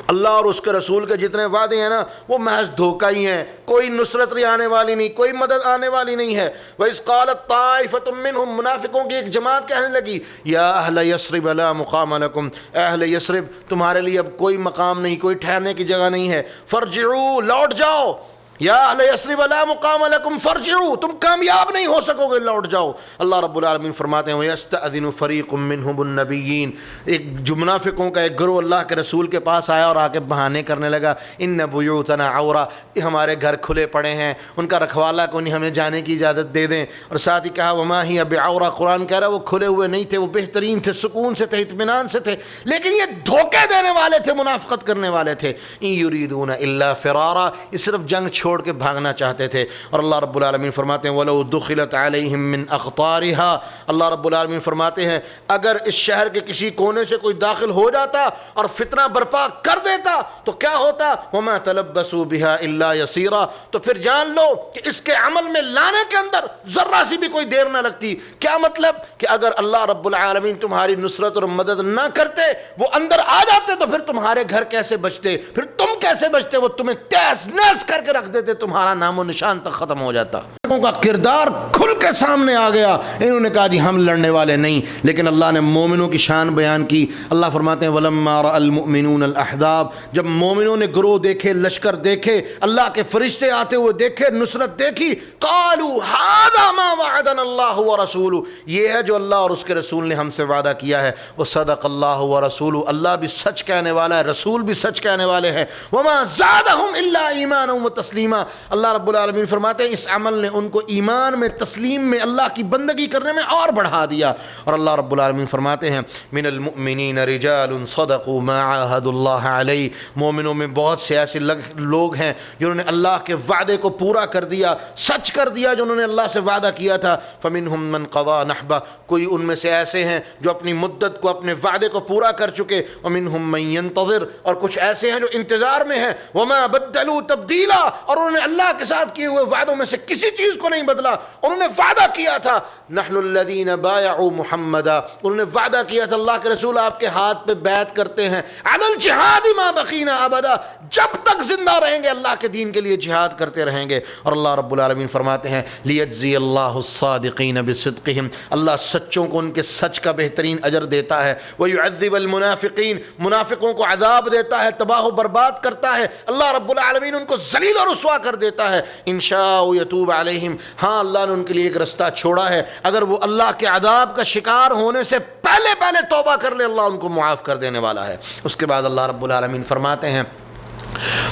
اللہ اور اس کے رسول کے جتنے وعدے ہیں نا وہ محض دھوکہ ہی ہیں، کوئی نصرت آنے والی نہیں، کوئی مدد آنے والی نہیں ہے۔ وَإِذْ قَالَتْ طَائِفَةٌ مِّنْهُمْ، منافقوں کی ایک جماعت کہنے لگی یا اہل یثرب لا مقام لکم، اہل یثرب تمہارے لیے اب کوئی مقام نہیں، کوئی ٹھہرنے کی جگہ نہیں ہے، فارجعوا، لوٹ جاؤ، یا اہل یثرب لا مقام لکم فارجعوا، تم کامیاب نہیں ہو سکو گے، لوٹ جاؤ۔ اللہ رب العالمین فرماتے ہیں وَيَسْتَأْذِنُ فَرِيقٌ مِّنْهُمُ النَّبِيِّينَ، ایک منافقوں کا ایک گروہ اللہ کے رسول کے پاس آیا اور آ کے بہانے کرنے لگا اِنَّ بُيُوتَنَا عَوْرَةٌ، یہ ہمارے گھر کھلے پڑے ہیں، ان کا رکھوالا کو نہیں، ہمیں جانے کی اجازت دے دیں۔ اور ساتھ ہی کہا وَمَا هِيَ بِعَوْرَةٍ، قرآن کہہ رہا ہے وہ کھلے ہوئے نہیں تھے، وہ بہترین تھے، سکون سے تھے، اطمینان سے تھے، لیکن یہ دھوکے دینے والے تھے، منافقت کرنے والے تھے۔ إِن يُرِيدُونَ إِلَّا فِرَارًا، یہ صرف جنگ چھوڑ کے بھاگنا چاہتے تھے۔ اور اللہ رب العالمین فرماتے ہیں وَلَوْ دُخِلَتْ عَلَيْهِمْ مِنْ أَقْطَارِهَا، اللہ رب العالمین فرماتے ہیں اگر اس شہر کے کسی کونے سے کوئی داخل ہو جاتا اور فتنہ برپا کر دیتا تو کیا ہوتا، وَمَا تَلَبَّسُوا بِهَا إِلَّا يَسِيرًا، تو پھر جان لو کہ اس کے عمل میں لانے کے اندر ذرہ سی بھی کوئی دیر نہ لگتی۔ کیا مطلب کہ اگر اللہ رب العالمین تمہاری نصرت اور مدد نہ کرتے، وہ اندر آ جاتے تو پھر تمہارے گھر کیسے بچتے، پھر تم کیسے بچتے، وہ تمہیں تیز نیز کر کے رکھ دیتے، تمہارا نام و نشان تک ختم ہو جاتا۔ ان کا کردار کھل کے سامنے آ گیا، انہوں نے کہا جی ہم لڑنے والے نہیں، لیکن اللہ نے مومنوں کی شان بیان کی۔ اللہ فرماتے ہیں وَلَمَّا رَأَى الْمُؤْمِنُونَ الْأَحْزَابَ، جب مومنوں نے گروہ دیکھے، لشکر دیکھے، اللہ کے فرشتے آتے ہوئے دیکھے، نصرت دیکھی، قالوا هذا ما وعدنا اللہ ورسولہ، یہ ہے جو اللہ اور اس کے رسول نے ہم سے وعدہ کیا ہے۔ وصدق اللہ ورسولہ، اللہ بھی سچ کہنے والا ہے، رسول بھی سچ کہنے والے ہیں۔ وما زادهم الا ایمانا وتسلیما، اللہ رب العالمین فرماتے ہیں اس عمل نے ان کو ایمان میں، تسلیم میں، اللہ کی بندگی کرنے میں اور بڑھا دیا۔ اور اللہ رب العالمین فرماتے ہیں من المؤمنین رجال صدقوا ما عاهدوا اللہ علیہ، مومنوں میں بہت سے ایسے لوگ ہیں جنہوں نے اللہ کے وعدے کو پورا کر دیا، سچ کر دیا جو انہوں نے اللہ سے وعدہ کیا تھا۔ فمنہم من قضى نحبہ، کوئی ان میں سے ایسے ہیں جو اپنی مدت کو، اپنے وعدے کو پورا کر چکے، ومنہم من ينتظر، اور کچھ ایسے ہیں جو انتظار میں ہیں، وما بدلوا تبدیلا، اور انہوں نے اللہ کے ساتھ کیے ہوئے وعدوں میں سے کسی چیز کو نہیں بدلا۔ انہوں نے وعدہ کیا تھا نحن الذین بایعوا محمدا، انہوں نے وعدہ کیا تھا اللہ کے رسول آپ کے ہاتھ پہ بیعت کرتے ہیں، علی الجہاد ما بقینا ابدا، جب تک زندہ رہیں گے اللہ کے دین کے لیے جہاد کرتے رہیں گے۔ اور اللہ رب العالمین فرماتے ہیں لیجزی اللہ الصادقین بصدقہم، اللہ سچوں کو ان کے سچ کا بہترین اجر دیتا ہے، ویعذب المنافقین، منافقوں کو عذاب دیتا ہے، تباہ و برباد کرتا ہے، اللہ رب العالمین ان کو ذلیل اور رسوا کر دیتا ہے۔ ان شاء یتوب علیہم، ہاں اللہ نے ان کے لیے ایک رستہ چھوڑا ہے، اگر وہ اللہ کے عذاب کا شکار ہونے سے پہلے توبہ کر لے اللہ ان کو معاف کر دینے والا ہے۔ اس کے بعد اللہ رب العالمین فرماتے ہیں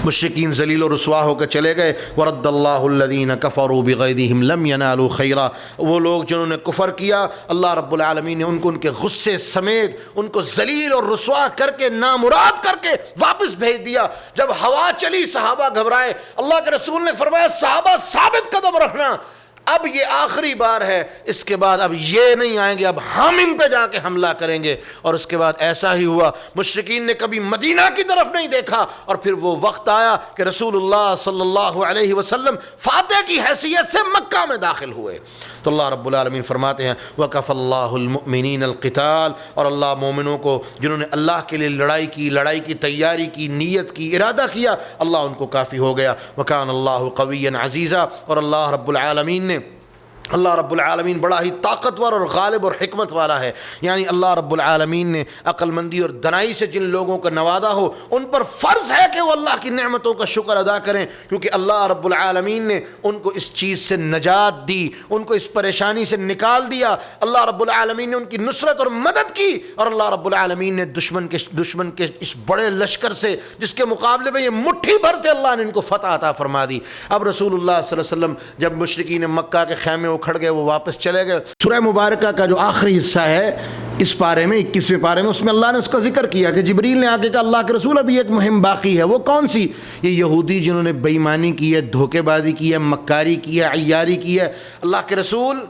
مشرکین ذلیل و رسوا ہو کے چلے گئے. ورد اللہ الذین کفروا بغیظہم لم ینالوا خیرا. وہ لوگ جنہوں نے کفر کیا اللہ رب العالمین نے ان کو ان کے غصے سمیت ان کو ذلیل اور رسوا کر کے نامراد کر کے واپس بھیج دیا. جب ہوا چلی صحابہ گھبرائے. اللہ کے رسول نے فرمایا صحابہ ثابت قدم رکھنا، اب یہ آخری بار ہے، اس کے بعد اب یہ نہیں آئیں گے، اب ہم ان پہ جا کے حملہ کریں گے. اور اس کے بعد ایسا ہی ہوا. مشرکین نے کبھی مدینہ کی طرف نہیں دیکھا، اور پھر وہ وقت آیا کہ رسول اللہ صلی اللہ علیہ وسلم فاتح کی حیثیت سے مکہ میں داخل ہوئے. تو اللہ رب العالمین فرماتے ہیں وَكَفَى اللَّهُ الْمُؤْمِنِينَ الْقِتَالَ، اور اللہ مومنوں کو جنہوں نے اللہ کے لیے لڑائی کی تیاری کی، نیت کی، ارادہ کیا، اللہ ان کو کافی ہو گیا. وَكَانَ اللَّهُ قَوِيًّا عَزِيزًا، اور اللہ رب العالمین بڑا ہی طاقتور اور غالب اور حکمت والا ہے. یعنی اللہ رب العالمین نے عقل مندی اور دنائی سے جن لوگوں کا نوازا ہو ان پر فرض ہے کہ وہ اللہ کی نعمتوں کا شکر ادا کریں، کیونکہ اللہ رب العالمین نے ان کو اس چیز سے نجات دی، ان کو اس پریشانی سے نکال دیا. اللہ رب العالمین نے ان کی نصرت اور مدد کی، اور اللہ رب العالمین نے دشمن کے اس بڑے لشکر سے جس کے مقابلے میں یہ مٹھی بھر تھے، اللہ نے ان کو فتح عطا فرما دی. اب رسول اللہ صلی اللہ علیہ وسلم جب مشرکین مکہ کے خیمے کھڑ گئے، وہ واپس چلے گئے. سورہ مبارکہ کا جو آخری حصہ ہے اس پارے میں 21ویں پارے میں، اس میں اللہ نے اس کا ذکر کیا کہ جبریل نے آگے کہا اللہ کے رسول ابھی ایک مہم باقی ہے. وہ کون سی؟ یہ یہودی جنہوں نے بے ایمانی کی ہے، دھوکے بازی کی ہے، مکاری کی ہے، عیاری کی ہے. اللہ کے رسول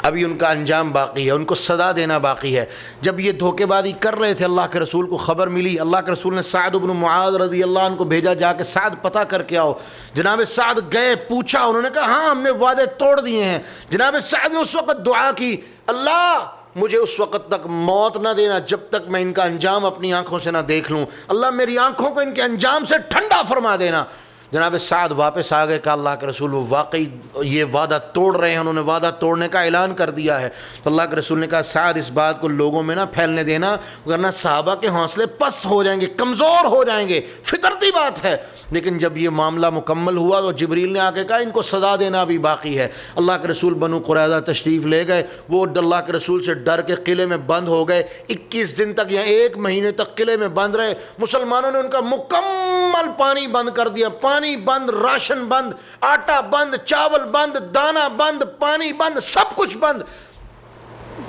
ابھی ان کا انجام باقی ہے، ان کو سزا دینا باقی ہے. جب یہ دھوکے بازی کر رہے تھے اللہ کے رسول کو خبر ملی. اللہ کے رسول نے سعد بن معاذ رضی اللہ عنہ کو بھیجا جا کے سعد پتہ کر کے آؤ. جناب سعد گئے، پوچھا، انہوں نے کہا ہاں ہم نے وعدے توڑ دیے ہیں. جناب سعد نے اس وقت دعا کی اللہ مجھے اس وقت تک موت نہ دینا جب تک میں ان کا انجام اپنی آنکھوں سے نہ دیکھ لوں. اللہ میری آنکھوں کو ان کے انجام سے ٹھنڈا فرما دینا. جناب سعد واپس آ گئے. کہ اللہ کے رسول وہ واقعی یہ وعدہ توڑ رہے ہیں، انہوں نے وعدہ توڑنے کا اعلان کر دیا ہے. تو اللہ کے رسول نے کہا سعد اس بات کو لوگوں میں نہ پھیلنے دینا، ورنہ صحابہ کے حوصلے پست ہو جائیں گے، کمزور ہو جائیں گے، فطرتی بات ہے. لیکن جب یہ معاملہ مکمل ہوا تو جبریل نے آ کے کہا ان کو سزا دینا بھی باقی ہے. اللہ کے رسول بنو قریظہ تشریف لے گئے. وہ اللہ کے رسول سے ڈر کے قلعے میں بند ہو گئے. 21 دن تک یا 1 مہینے تک قلعے میں بند رہے. مسلمانوں نے ان کا مکمل پانی بند کر دیا. پانی بند، راشن بند، آٹا بند، چاول بند، دانہ بند، پانی بند، سب کچھ بند.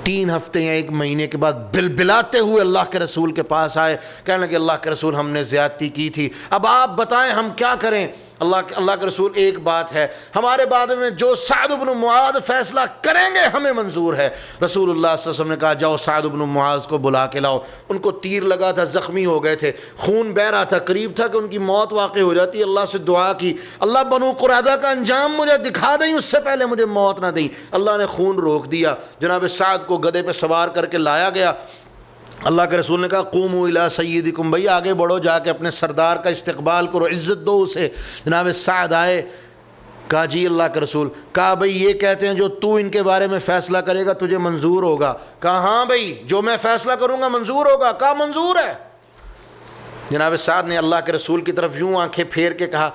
3 ہفتے یا 1 مہینے کے بعد بلبلاتے ہوئے اللہ کے رسول کے پاس آئے. کہنے لگے اللہ کے رسول ہم نے زیادتی کی تھی، اب آپ بتائیں ہم کیا کریں. اللہ کے رسول ایک بات ہے، ہمارے بارے میں جو سعد بن معاذ فیصلہ کریں گے ہمیں منظور ہے. رسول اللہ صلی اللہ علیہ وسلم نے کہا جاؤ سعد بن معاذ کو بلا کے لاؤ. ان کو تیر لگا تھا، زخمی ہو گئے تھے، خون بہ رہا تھا، قریب تھا کہ ان کی موت واقع ہو جاتی. اللہ سے دعا کی اللہ بنو قریظہ کا انجام مجھے دکھا دیں، اس سے پہلے مجھے موت نہ دیں. اللہ نے خون روک دیا. جناب سعد کو گدھے پہ سوار کر کے لایا گیا. اللہ کے رسول نے کہا قوموا الی سیدکم، بھئی آگے بڑھو، جا کے اپنے سردار کا استقبال کرو، عزت دو اسے. جناب سعد آئے. کہا جی اللہ کے رسول. کہا بھئی یہ کہتے ہیں جو تو ان کے بارے میں فیصلہ کرے گا تجھے منظور ہوگا. کہا ہاں بھئی جو میں فیصلہ کروں گا منظور ہوگا. کہا منظور ہے. جناب سعد نے اللہ کے رسول کی طرف یوں آنکھیں پھیر کے کہا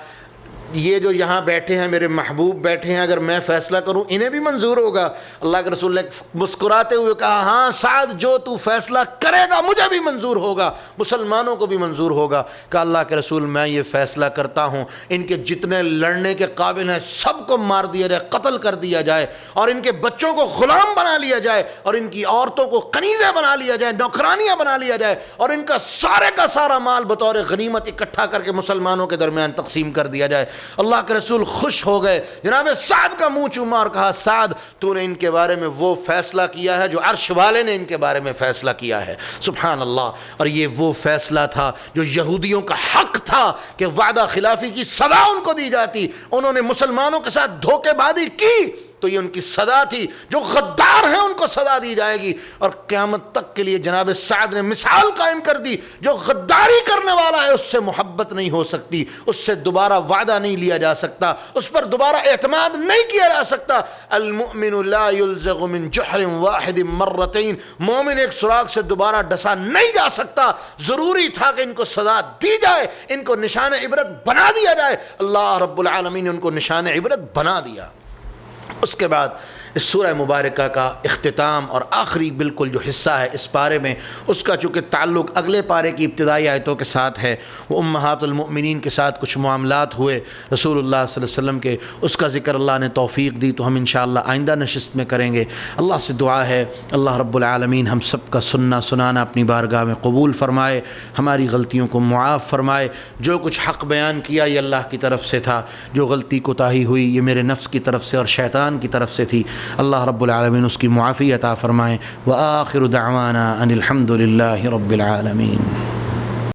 یہ جو یہاں بیٹھے ہیں میرے محبوب بیٹھے ہیں، اگر میں فیصلہ کروں انہیں بھی منظور ہوگا. اللہ کے رسول نے مسکراتے ہوئے کہا ہاں سعد جو تو فیصلہ کرے گا مجھے بھی منظور ہوگا، مسلمانوں کو بھی منظور ہوگا. کہا اللہ کے رسول میں یہ فیصلہ کرتا ہوں ان کے جتنے لڑنے کے قابل ہیں سب کو مار دیا جائے، قتل کر دیا جائے، اور ان کے بچوں کو غلام بنا لیا جائے، اور ان کی عورتوں کو کنیزیں بنا لیا جائے، نوکرانیاں بنا لیا جائے، اور ان کا سارا مال بطور غنیمت اکٹھا کر کے مسلمانوں کے درمیان تقسیم کر دیا جائے. اللہ کے رسول خوش ہو گئے. جناب سعد کا منہ چوما اور کہا سعد تو نے ان کے بارے میں وہ فیصلہ کیا ہے جو عرش والے نے ان کے بارے میں فیصلہ کیا ہے. سبحان اللہ. اور یہ وہ فیصلہ تھا جو یہودیوں کا حق تھا کہ وعدہ خلافی کی سزا ان کو دی جاتی. انہوں نے مسلمانوں کے ساتھ دھوکے بازی کی تو یہ ان کی سزا تھی. جو غدار ہیں ان کو سزا دی جائے گی. اور قیامت تک کے لیے جناب سعد نے مثال قائم کر دی، جو غداری کرنے والا ہے اس سے محبت نہیں ہو سکتی، اس سے دوبارہ وعدہ نہیں لیا جا سکتا، اس پر دوبارہ اعتماد نہیں کیا جا سکتا. المؤمن لا يلزغ من جحر واحد مرتين، مومن ایک سوراخ سے دوبارہ ڈسا نہیں جا سکتا. ضروری تھا کہ ان کو سزا دی جائے، ان کو نشان عبرت بنا دیا جائے. اللہ رب العالمین نے ان کو نشان عبرت بنا دیا. اس کے بعد اس سورہ مبارکہ کا اختتام اور آخری بالکل جو حصہ ہے اس پارے میں، اس کا چونکہ تعلق اگلے پارے کی ابتدائی آیتوں کے ساتھ ہے، وہ امہات المؤمنین کے ساتھ کچھ معاملات ہوئے رسول اللہ صلی اللہ علیہ وسلم کے، اس کا ذکر اللہ نے توفیق دی تو ہم انشاءاللہ آئندہ نشست میں کریں گے۔ اللہ سے دعا ہے اللہ رب العالمین ہم سب کا سننا سنانا اپنی بارگاہ میں قبول فرمائے، ہماری غلطیوں کو معاف فرمائے۔ جو کچھ حق بیان کیا یہ اللہ کی طرف سے تھا، جو غلطی کوتاہی ہوئی یہ میرے نفس کی طرف سے اور شیطان کی طرف سے تھی، اللہ رب العالمین اس کی معافی عطا فرمائے۔ وآخر دعوانا ان الحمد للہ رب العالمین۔